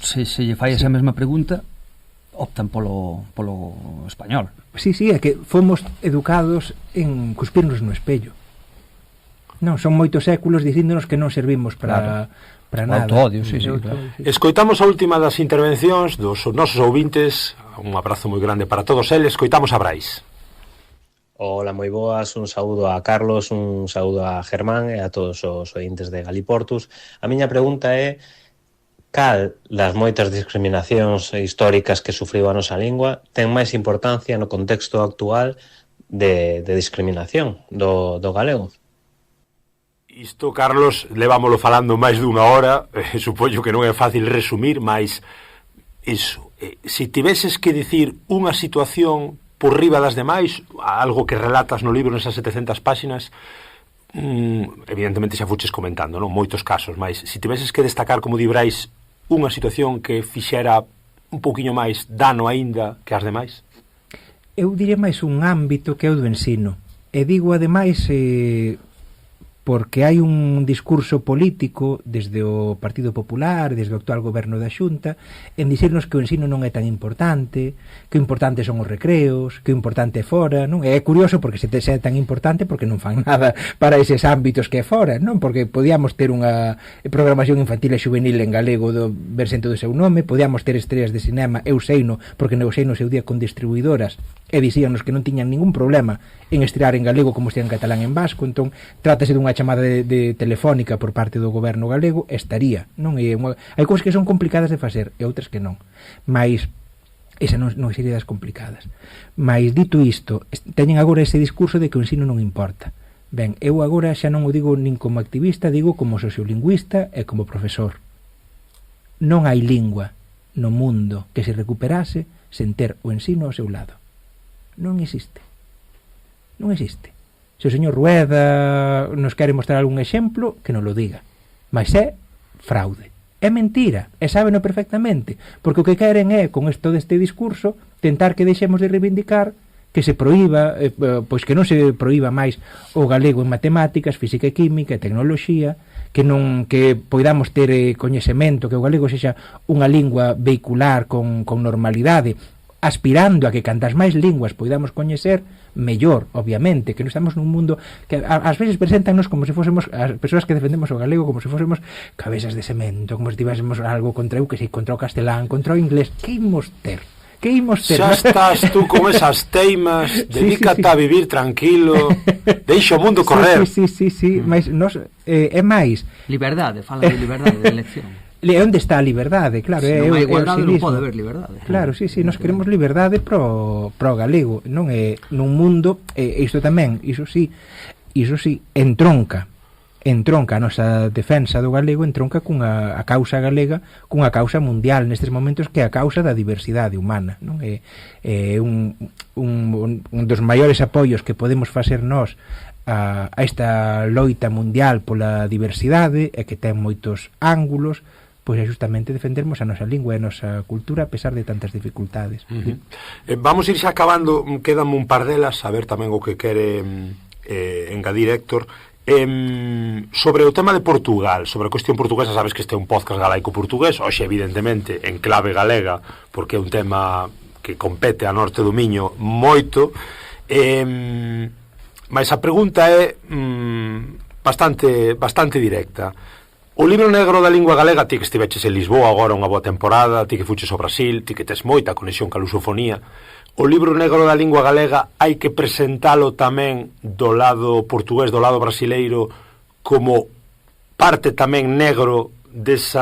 se lle fai esa mesma pregunta, optan polo español. Sí, é que fomos educados en cuspirnos no espello. Non, son moitos séculos dicíndonos que non servimos para nada. Autoodio, sí, claro. Escoitamos a última das intervencións dos nosos ouvintes. Un abrazo moi grande para todos eles. Escoitamos a Brais. Hola, moi boas, un saúdo a Carlos, un saúdo a Germán e a todos os ointes de Galiportus. A miña pregunta é cal das moitas discriminacións históricas que sufriu a nosa lingua ten máis importancia no contexto actual de discriminación do galego. Isto, Carlos, levámoslo falando máis dunha hora, supoño que non é fácil resumir, mas iso, se tiveses que dicir unha situación por riba das demais, algo que relatas no libro nesas 700 páxinas, evidentemente xa fuches comentando, non? Moitos casos, mas se tiveses que destacar como Dibrais unha situación que fixera un pouquiño máis dano aínda que as demais? Eu diría máis un ámbito que é o do ensino. E digo, ademais, porque hai un discurso político desde o Partido Popular, desde o actual goberno da Xunta, en dicirnos que o ensino non é tan importante, que o importante son os recreos, que o importante é fora, non? E é curioso porque se é tan importante porque non fan nada para eses ámbitos que é fora, non? Porque podíamos ter unha programación infantil e juvenil en galego do versento do seu nome, podíamos ter estreas de cinema, eu seino, porque negociei no seu día con distribuidoras e dicíanos que non tiñan ningún problema en estrear en galego como estrear en catalán en vasco, entón trátase dunha chamada de telefónica por parte do goberno galego, estaría, non? E hai cousas que son complicadas de facer e outras que non, mas esa non sería das complicadas. Mas dito isto, teñen agora ese discurso de que o ensino non importa. Ben, eu agora xa non o digo nin como activista, digo como sociolingüista e como profesor. Non hai lingua no mundo que se recuperase sen ter o ensino ao seu lado. Non existe. Non existe. Se o señor Rueda nos quere mostrar algún exemplo, que non lo diga. Mas é fraude. É mentira. E sábeno perfectamente. Porque o que queren é, con isto deste discurso, tentar que deixemos de reivindicar que se proíba, pois que non se proíba máis o galego en matemáticas, física e química e tecnoloxía, que poidamos ter coñecemento, que o galego sexa unha lingua vehicular con normalidade, aspirando a que cantas máis linguas poidamos coñecer, mellor, obviamente, que non estamos nun mundo que ás veces presentannos como se fósemos as persoas que defendemos o galego como se fósemos cabezas de semento, como se tivésemos algo contra contra o castelán, contra o inglés. Que imos ter? Xa estás tú con esas teimas, dedícate a vivir tranquilo, deixa o mundo correr. Sí, mas nos, é máis liberdade, fala de liberdade de elección. Onde está a liberdade, claro, se non hai igualdade non pode haber liberdade. Claro, sí, nos queremos liberdade pro galego, non é nun mundo, isto tamén, iso sí, entronca a nosa defensa do galego, entronca a causa galega, cunha causa mundial nestes momentos que é a causa da diversidade humana, non? É un dos maiores apoios que podemos facer nós a esta loita mundial pola diversidade e que ten moitos ángulos, pois é justamente defendermos a nosa lingua e a nosa cultura a pesar de tantas dificultades. Vamos ir xa acabando, quedan un par delas, a ver tamén o que quere engadir Héctor. Sobre o tema de Portugal, sobre a cuestión portuguesa, sabes que este é un podcast galaico-portugués, hoxe evidentemente en clave galega, porque é un tema que compete a norte do Miño moito, mas a pregunta é bastante directa. O libro negro da lingua galega, ti que estiveches en Lisboa agora unha boa temporada, ti que fuches ao Brasil, ti que tes moita conexión ca lusofonía, o libro negro da lingua galega hai que presentalo tamén do lado portugués, do lado brasileiro, como parte tamén negro dese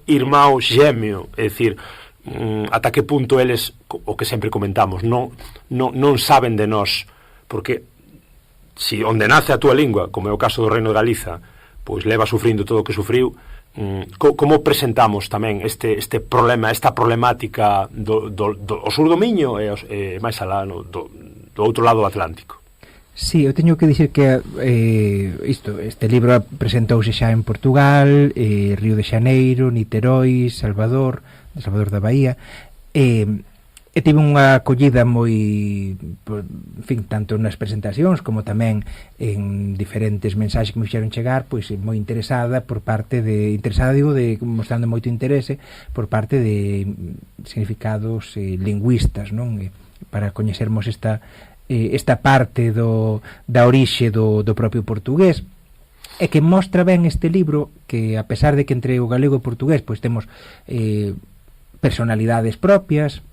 irmão xémeo, é dicir, ata que punto eles, o que sempre comentamos, non saben de nós, porque si onde nace a túa lingua, como é o caso do Reino de Galiza, pois leva sufrindo todo o que sufriu, como presentamos tamén este problema, esta problemática do sur do Miño e máis alá do outro lado do Atlántico? Sí, eu teño que dicir que este libro presentouse xa en Portugal, Río de Xaneiro, Niterói, Salvador da Bahía, e tive unha acollida moi, en fin, tanto nas presentacións como tamén en diferentes mensaxes que me fixeron chegar, pois moi interesada por parte de, mostrando moito interese por parte de significados lingüistas, non? Para coñecermos esta parte da orixe do propio portugués, e que mostra ben este libro que, a pesar de que entre o galego e o portugués pois temos personalidades propias,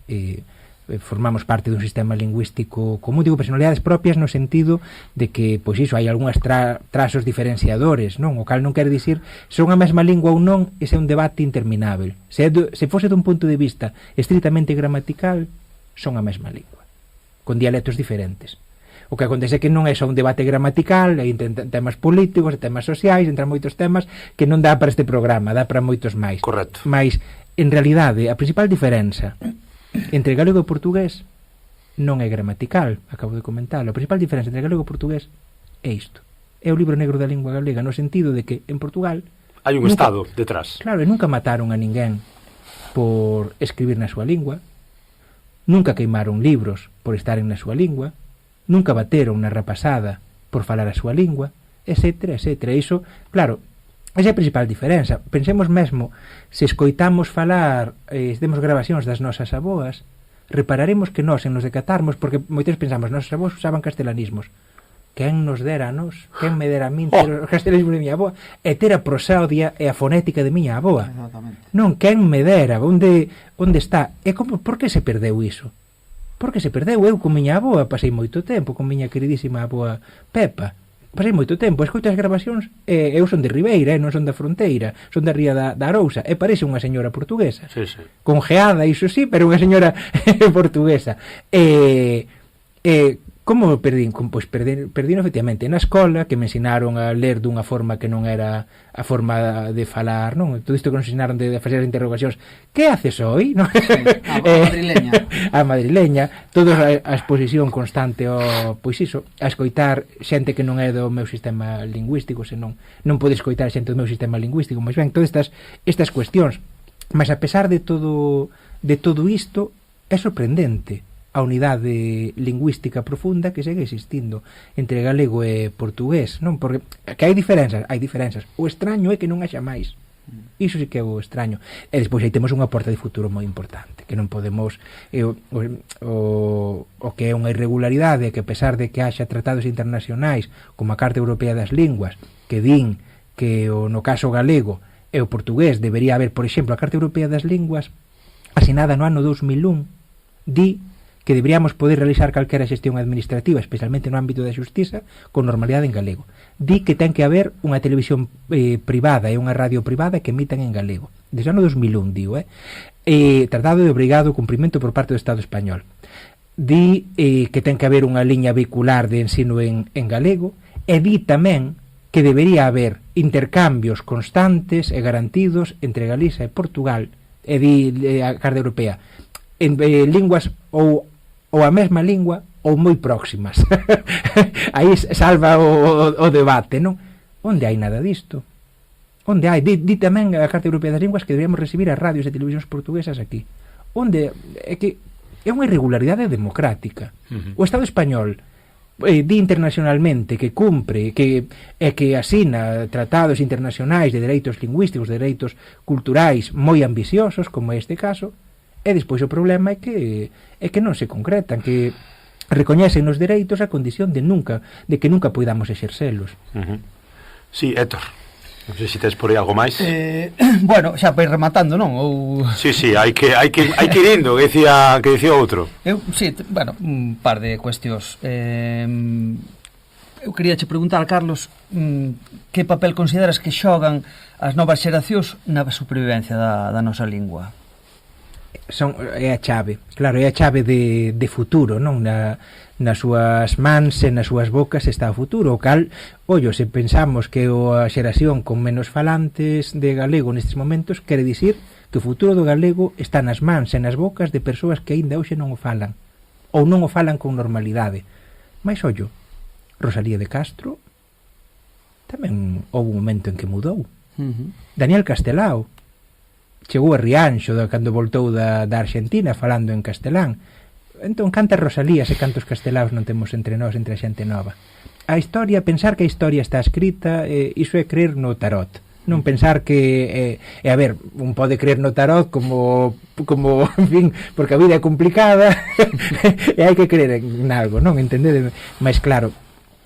formamos parte dun sistema lingüístico común, digo personalidades propias no sentido de que, pois iso, hai algúns traços diferenciadores, non? O cal non quere dicir se son a mesma lingua ou non, ese é un debate interminável. Se fose dun punto de vista estritamente gramatical, son a mesma lingua, con dialectos diferentes. O que acontece é que non é só un debate gramatical, hai temas políticos, temas sociais, entran moitos temas que non dá para este programa, dá para moitos máis. Correcto. Mas, en realidade, a principal diferenza entre galego e portugués non é gramatical, acabo de comentar. A principal diferenza entre galego e portugués é isto. É o libro negro da lingua galega, no sentido de que en Portugal hai un estado detrás. Claro, e nunca mataron a ninguén por escribir na súa lingua, nunca queimaron libros por estaren na súa lingua, nunca bateron na rapazada por falar a súa lingua, etcétera, etcétera. Iso, claro, esa é a principal diferenza. Pensemos mesmo, se escoitamos falar, demos gravacións das nosas aboas, repararemos que nós, en nos decatarmos, porque moitos pensamos, nosos avós usaban castelanismos. Quen nos dera a nós, quen me dera a min ter o castelanismo de miña aboa, e ter a prosodia e a fonética de miña aboa. Non, quen me dera, onde está? E como, por que se perdeu iso? Por que se perdeu? Eu con miña aboa pasei moito tempo, con miña queridísima aboa Pepa. Pasei moito tempo, escoito as gravacións, eu son de Ribeira, non son da fronteira, son da ría da Arousa, e parece unha señora portuguesa. Sí, sí. Congeada, iso sí, pero unha señora portuguesa. Como perdín? Pois perdín efectivamente na escola, que me ensinaron a ler dunha forma que non era a forma de falar, non? Todo isto que nos ensinaron de facer interrogacións. Que haces hoy? Non? Sí, a madrileña. A madrileña, toda a exposición constante ao, pois iso, a escoitar xente que non é do meu sistema lingüístico, senón non pode escoitar xente do meu sistema lingüístico, mas ben, todas estas cuestións. Mas a pesar de todo isto, é sorprendente a unidade lingüística profunda que segue existindo entre galego e portugués, non? Porque que hai diferenzas. O extraño é que non haxa máis. Iso sí que é o extraño. E despois aí temos unha porta de futuro moi importante, que non podemos o que é unha irregularidade, que a pesar de que haxa tratados internacionais como a Carta Europea das Linguas, que din que no caso galego e o portugués debería haber, por exemplo, a Carta Europea das Linguas asinada no ano 2001, di que deberíamos poder realizar calquera xestión administrativa, especialmente no ámbito da xustiza, con normalidade en galego. Di que ten que haber unha televisión privada e unha radio privada que emitan en galego. Desde o ano 2001, digo, tratado de obrigado cumprimento por parte do Estado español. Di que ten que haber unha liña vehicular de ensino en galego, e di tamén que debería haber intercambios constantes e garantidos entre Galiza e Portugal, e di a Carta Europea, en linguas ou a mesma lingua ou moi próximas. Aí salva o debate, non? Onde hai nada disto? Onde hai? Di tamén a Carta Europea das Linguas que deberíamos recibir as radios e televisións portuguesas aquí. Onde? É que é unha irregularidade democrática. O Estado español di internacionalmente que cumpre, que asina tratados internacionais de dereitos lingüísticos, de dereitos culturais moi ambiciosos, como é este caso, e despois o problema é que non se concretan, que recoñecen os dereitos a condición de que nunca poidamos exercelos. Sí, Héctor, non sei se tes por aí algo máis. Bueno, xa para ir rematando, non? Ou... Sí, hai que ir indo, que dicía outro. Sí, bueno, un par de cuestións. Eu quería che preguntar, Carlos, que papel consideras que xogan as novas xeracións na supervivencia da nosa lingua? É a chave, claro, é a chave de futuro, non? Nas súas mans e nas súas bocas está o futuro, o cal, se pensamos que a xeración con menos falantes de galego nestes momentos, quere dicir que o futuro do galego está nas mans e nas bocas de persoas que aínda hoxe non o falan, ou non o falan con normalidade. Mais Rosalía de Castro tamén houve un momento en que mudou. Daniel Castelao chegou a Rianxo cando voltou da Argentina falando en castelán. Entón, cantas Rosalías e cantos castelaos non temos entre nós, entre a xente nova. A historia, pensar que a historia está escrita, iso é creer no tarot. Non pensar que a ver, un pode creer no tarot como en fin, porque a vida é complicada e hai que creer en algo, non? Entendede? Mas claro,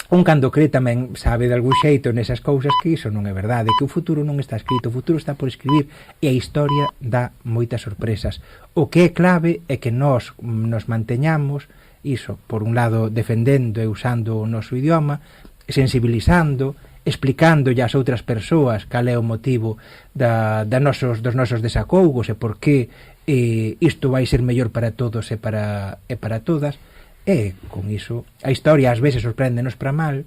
un cando cree tamén sabe de algún xeito nesas cousas que iso non é verdade, que o futuro non está escrito, o futuro está por escribir e a historia dá moitas sorpresas. O que é clave é que nos manteñamos iso, por un lado defendendo e usando o noso idioma, sensibilizando, explicando ás outras persoas cal é o motivo dos nosos desacougos e por que isto vai ser mellor para todos e para todas. E, con iso, a historia ás veces sorpréndenos para mal,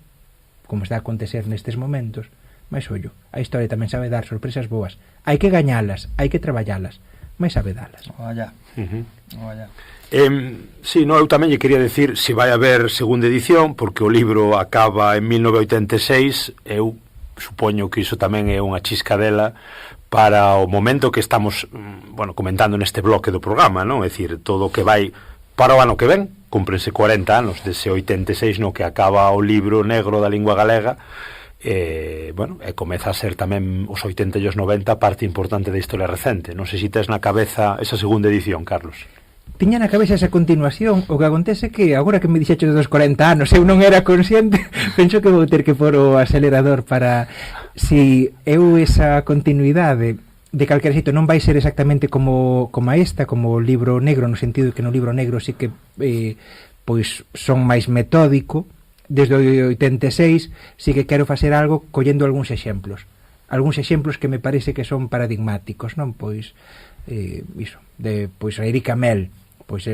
como está a acontecer nestes momentos, mas, ollo, a historia tamén sabe dar sorpresas boas. Hai que gañalas, hai que traballalas, mas sabe dalas. Olla. Olla. Sí, no, eu tamén lle quería decir se vai haber segunda edición, porque o libro acaba en 1986, eu supoño que iso tamén é unha chiscadela para o momento que estamos, bueno, comentando neste bloque do programa, non? É dicir, todo o que vai para o ano que ven, cúmprense 40 anos dese 86 no que acaba o libro negro da lingua galega, bueno, e comeza a ser tamén os 80 e os 90 parte importante da historia recente. Non sei se tes na cabeza esa segunda edición, Carlos. Tiña na cabeza esa continuación. O que acontece que agora que me dixecho dos 40 anos eu non era consciente, penso que vou ter que pôr o acelerador para si eu esa continuidade de calquera xeito non vai ser exactamente como esta, como o libro negro, no sentido que no libro negro sí que pois son máis metódico. Desde o 86 sí que quero facer algo collendo algúns exemplos que me parece que son paradigmáticos, non? Pois iso, de pois a Erika Mel, pois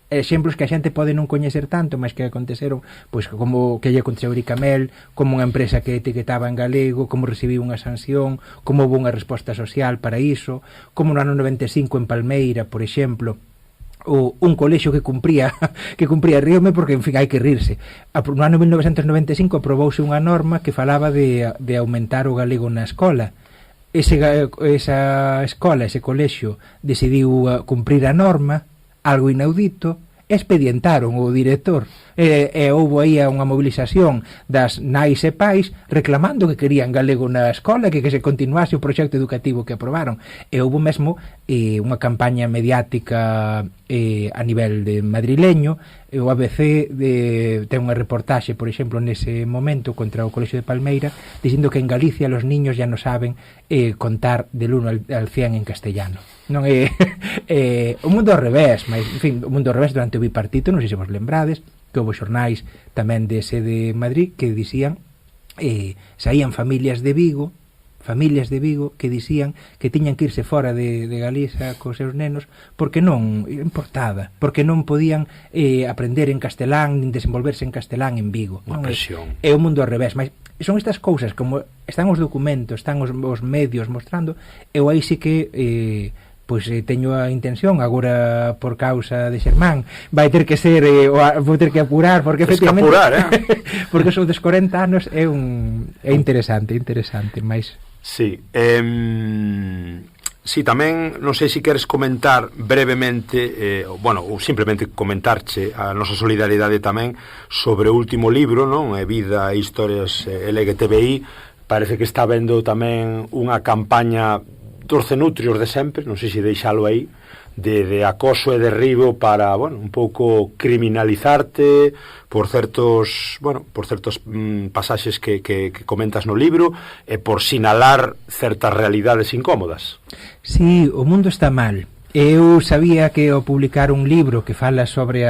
exemplos que a xente pode non coñecer tanto, mas que aconteceron, pois como que lle aconteceu a Erika Mel, como unha empresa que etiquetaba en galego, como recibiu unha sanción, como houve unha resposta social para iso, como no ano 95 en Palmeira, por exemplo, un colexio que cumpría ríome porque, en fin, hai que rirse. No ano 1995 aprobouse unha norma que falaba de aumentar o galego na escola. Esa escola, ese colexio decidiu cumprir a norma, algo inaudito, expedientaron o director e houve aí unha mobilización das nais e pais reclamando que querían galego na escola, que se continuase o proxecto educativo que aprobaron, e houve mesmo unha campaña mediática a nivel de madrileño. O ABC ten unha reportaxe, por exemplo, nese momento contra o Colexio de Palmeira, dicindo que en Galicia los niños ya non saben contar del 1 al 100 en castellano. Non é o mundo ao revés, mas, en fin, o mundo ao revés durante o bipartito, non sei se vos lembrades, que houve xornais tamén de sede de Madrid que dicían saían familias de Vigo que dicían que tiñan que irse fora de Galiza cos seus nenos porque non importaba, porque non podían aprender en castelán nin desenvolverse en castelán en Vigo. Unha presión. É o mundo ao revés, mas son estas cousas, como están os documentos, están os medios mostrando, eu aí sí que pois teño a intención agora por causa de Xermán vai ter que ser vou ter que apurar porque efectivamente porque son dos 40 anos é interesante, mas sí, sí, tamén non sei se queres comentar brevemente bueno, ou simplemente comentarche a nosa solidaridade tamén sobre o último libro, non? Vida e historias LGTBI. Parece que está vendo tamén unha campaña dos cenutrios de sempre, non sei se deixalo aí, de acoso e derribo para, bueno, un pouco criminalizarte por certos pasaxes que comentas no libro e por sinalar certas realidades incómodas. Sí, o mundo está mal. Eu sabía que ao publicar un libro que fala sobre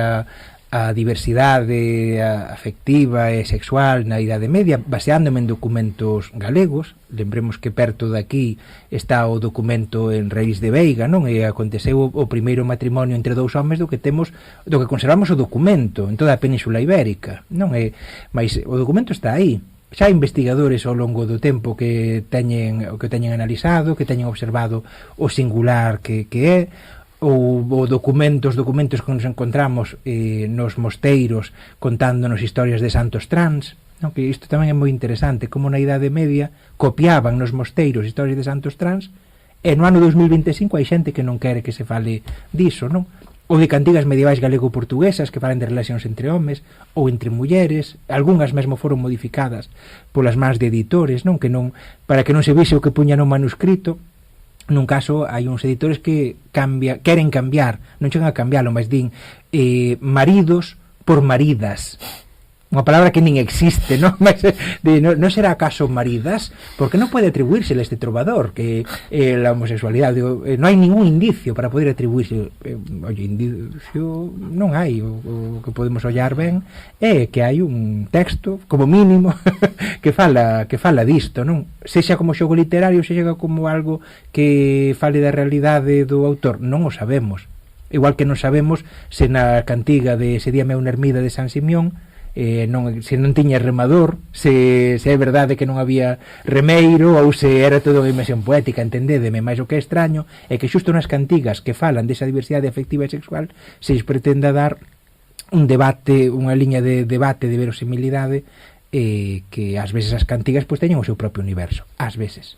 a diversidade afectiva e sexual na Idade Media, baseándome en documentos galegos. Lembremos que perto daqui está o documento en Reis de Veiga, non? E aconteceu o primeiro matrimonio entre dous homes do que conservamos o documento en toda a Península Ibérica, non? Mas o documento está aí. Xa hai investigadores ao longo do tempo que teñen analizado, que teñen observado o singular que é, ou documentos que nos encontramos nos mosteiros contándonos historias de santos trans, non? Que isto tamén é moi interesante, como na Idade Media copiaban nos mosteiros historias de santos trans e no ano 2025 hai xente que non quere que se fale diso, non? Ou de cantigas medievais galego-portuguesas que falan de relacións entre homes ou entre mulleres, algunhas mesmo foron modificadas polas mans de editores, non? Para que non se vise o que puña no manuscrito. Nun caso, hai uns editores que queren cambiar, non chegan a cambiarlo, mas din maridos por maridas. unha palabra que nin existe, non? Mas, non será acaso maridas? Porque non pode atribuírsele a este trovador que la homosexualidade, non hai ningún indicio para poder atribuirse, oye, indicio non hai, o que podemos ollar ben é que hai un texto como mínimo que fala disto, non? Sexa como xogo literario, sexa como algo que fale da realidade do autor, non o sabemos. Igual que non sabemos se na cantiga de ese día unha ermida de San Simión se non tiña remador, se é verdade que non había remeiro ou se era toda unha inmersión poética, entendédeme. Mais o que é extraño é que xusto nas cantigas que falan desa diversidade afectiva e sexual se lles pretenda dar un debate, unha liña de debate de verosimilidade, que ás veces as cantigas pois teñen o seu propio universo, ás veces.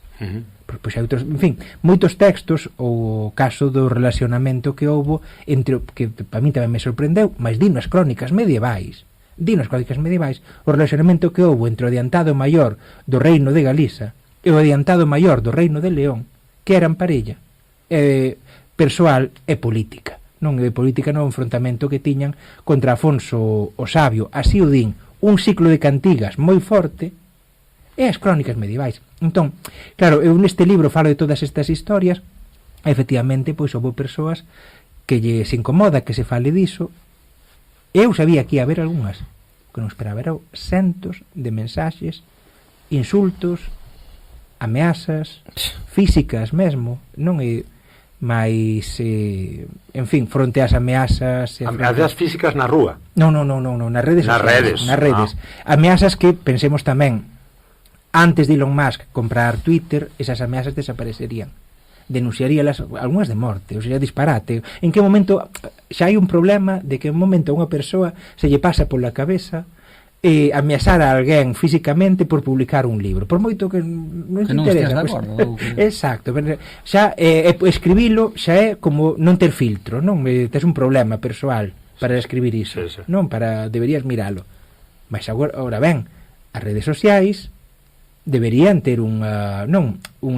Pois hai outros, en fin, moitos textos, o caso do relacionamento que houbo entre, que para mí tamén me sorprendeu, mas dino as crónicas medievais, o relacionamento que houbo entre o adiantado maior do reino de Galiza e o adiantado maior do reino de León, que eran parella persoal e política, non de política, no enfrontamento que tiñan contra Afonso o Sabio. Así o din, un ciclo de cantigas moi forte e as crónicas medievais. Entón, claro, eu neste libro falo de todas estas historias, e efectivamente, pois houve persoas que lles incomoda que se fale diso. Eu sabía que ia haber algunhas, que non esperaba, eran centos de mensaxes, insultos, ameazas físicas mesmo, non é máis, en fin, fronte ás ameazas... Ameazas físicas na rúa? Non, nas redes sociais. Nas redes. Ameazas que, pensemos tamén, antes de Elon Musk comprar Twitter, esas ameazas desaparecerían. Denunciaríalas algunhas de morte, ou seja, disparate. En que momento xa hai un problema de que en un momento a unha persoa se lle pasa pola cabeza ameazar a alguén físicamente por publicar un libro, por moito que non te interesa, pues, exacto, xa escribilo xa é como non ter filtro, non tes un problema persoal para escribir iso, sí. Non para, deberías miralo. Mas agora ben, as redes sociais deberían ter unha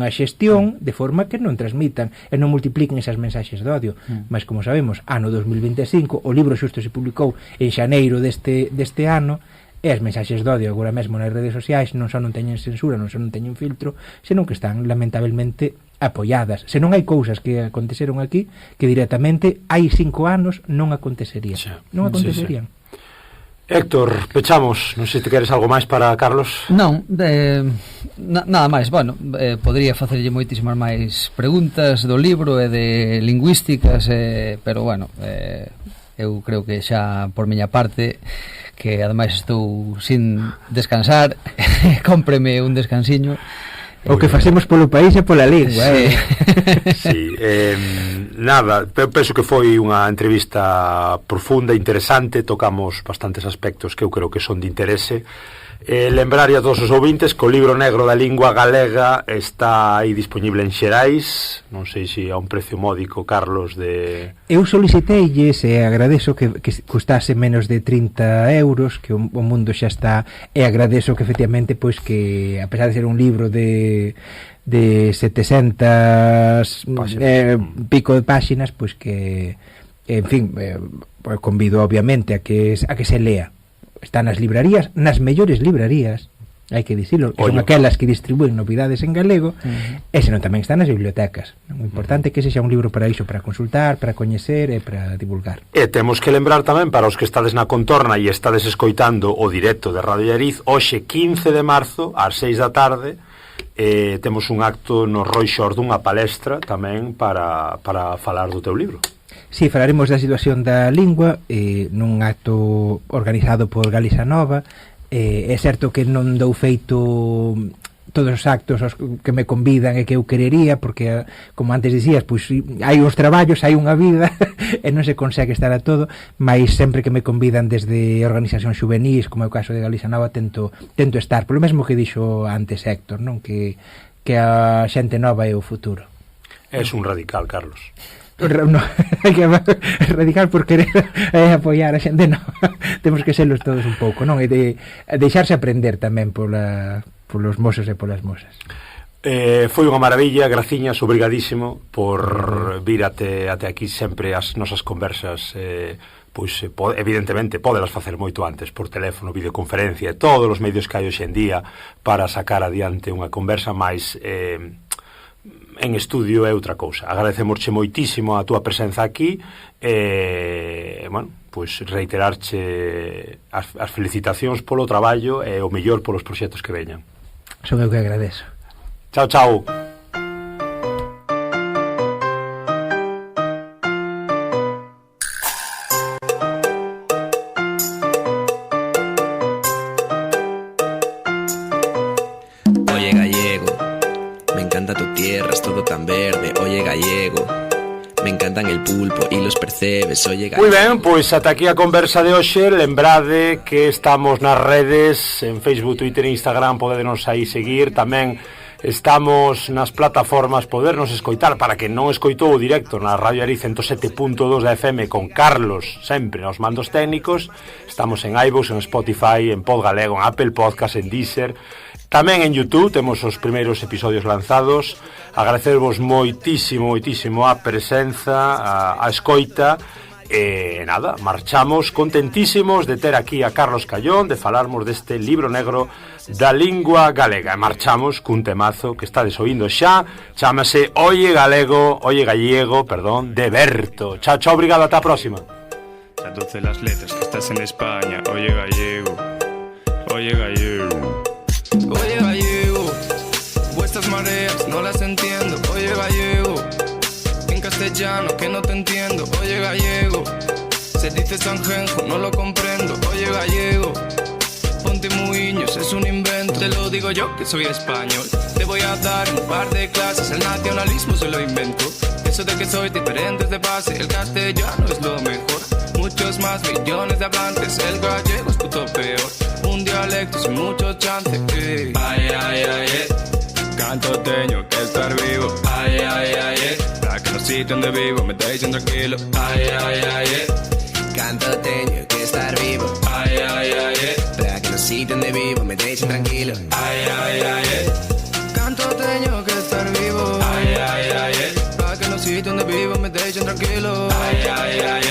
xestión de forma que non transmitan e non multipliquen esas mensaxes de odio. Mas como sabemos, ano 2025, o libro xusto se publicou en xaneiro deste ano, e as mensaxes de odio agora mesmo nas redes sociais non só non teñen censura, non só non teñen filtro, senón que están lamentablemente apoiadas. Se non hai cousas que aconteceron aquí que directamente hai 5 anos non acontecerían. Non acontecerían. Sí. Héctor, pechamos. Non sei se te queres algo máis para Carlos. Non, nada máis. Bueno, podría facerlle moitísimas máis preguntas do libro e de lingüísticas, pero bueno, eu creo que xa por miña parte, que ademais estou sin descansar, cómpreme un descansiño. O que facemos polo país e pola lingua, Sí, nada, penso que foi unha entrevista profunda, interesante, tocamos bastantes aspectos que eu creo que son de interese. Lembrarlle a todos os ouvintes que o libro negro da lingua galega está aí disponible en Xerais, non sei se a un precio módico, Carlos, de... Eu soliciteilles e agradezo que custase menos de 30 euros, que o mundo xa está, e agradezo que efectivamente, pois que a pesar de ser un libro de 700 pico de páxinas, pois que, en fin, convido obviamente a que se lea. Está nas librarías, nas mellores librarías, hai que dicilo, que son aquelas que distribúen novidades en galego, e senón tamén está nas bibliotecas. O importante é que sexa un libro para iso, para consultar, para coñecer e para divulgar. E temos que lembrar tamén para os que estades na contorna e estades escoitando o directo de Radio Allariz, hoxe 15 de marzo, ás 6 da tarde, temos un acto no Roy Shore dunha palestra tamén para falar do teu libro. Si, falaremos da situación da lingua nun acto organizado por Galiza Nova. É certo que non dou feito todos os actos aos que me convidan e que eu querería, porque, como antes dicías, pois hai uns traballos, hai unha vida e non se consegue estar a todo, mas sempre que me convidan desde organizacións juvenís, como é o caso de Galiza Nova, tento estar, polo mesmo que dixo antes Héctor, non? Que a xente nova é o futuro. És un radical, Carlos. No, radical por querer apoiar a xente, non. Temos que serlos todos un pouco, non? E de deixarse aprender tamén polos mozos e polas mozas. Foi unha maravilla, graciñas, obrigadísimo por vir até aquí sempre as nosas conversas pois evidentemente podelas facer moito antes por teléfono, videoconferencia e todos os medios que hai hoxe en día para sacar adiante unha conversa máis en estudio é outra cousa. Agradecemosche moitísimo a túa presenza aquí e, bueno, pois reiterarche as felicitacións polo traballo e o mellor polos proxectos que veñan. Son eu que agradezo. Chao, chao. Oye gallego, me encanta tu tierra, es todo tan verde. Oye gallego, me encantan el pulpo y los percebes. Oye gallego. Moi ben, pois ata aquí a conversa de hoxe. Lembrade que estamos nas redes, en Facebook, Twitter e Instagram, podedenos aí seguir. Tamén estamos nas plataformas, podernos escoitar para que non escoitou o directo na Radio Ariz 107.2 da FM con Carlos, sempre nos mandos técnicos. Estamos en iVoox, en Spotify, en Pod Galego, en Apple Podcast, en Deezer. Tamén en YouTube temos os primeiros episodios lanzados. Agradecervos moitísimo a presenza, a escoita. E nada, marchamos contentísimos de ter aquí a Carlos Callón, de falarmos deste libro negro da lingua galega. E marchamos cun temazo que estades oindo xa, chámase Oye Gallego, de Berto. Chao, chao, obrigado, ata a próxima. Traduce las letras que estás en España. Oye gallego, oye gallego. Oye gallego, vuestras mareas no las entiendo. Oye gallego, en castellano que no te entiendo. Oye gallego, se dice sanjenjo, no lo comprendo. Oye gallego, ponte muiños, es un invento. Te lo digo yo que soy español. Te voy a dar un par de clases, el nacionalismo se lo invento. Eso de que soy diferente de base, el castellano es lo mejor. Muchos más millones de hablantes, el gallego es puto peor. Un dialecto sin mucho chance. Ay, ay, ay, canto teño que estar vivo. Ay, ay, ay, para que no sitio donde vivo me dejen tranquilo. Ay, ay, ay, Canto teño que estar vivo. ay, ay, ay, Para que no sitio donde vivo me dejen tranquilo. ay, ay, ay, Canto teño que estar vivo. ay, ay, ay, Para que no sitio donde vivo me dejen tranquilo. ay, ay, ay,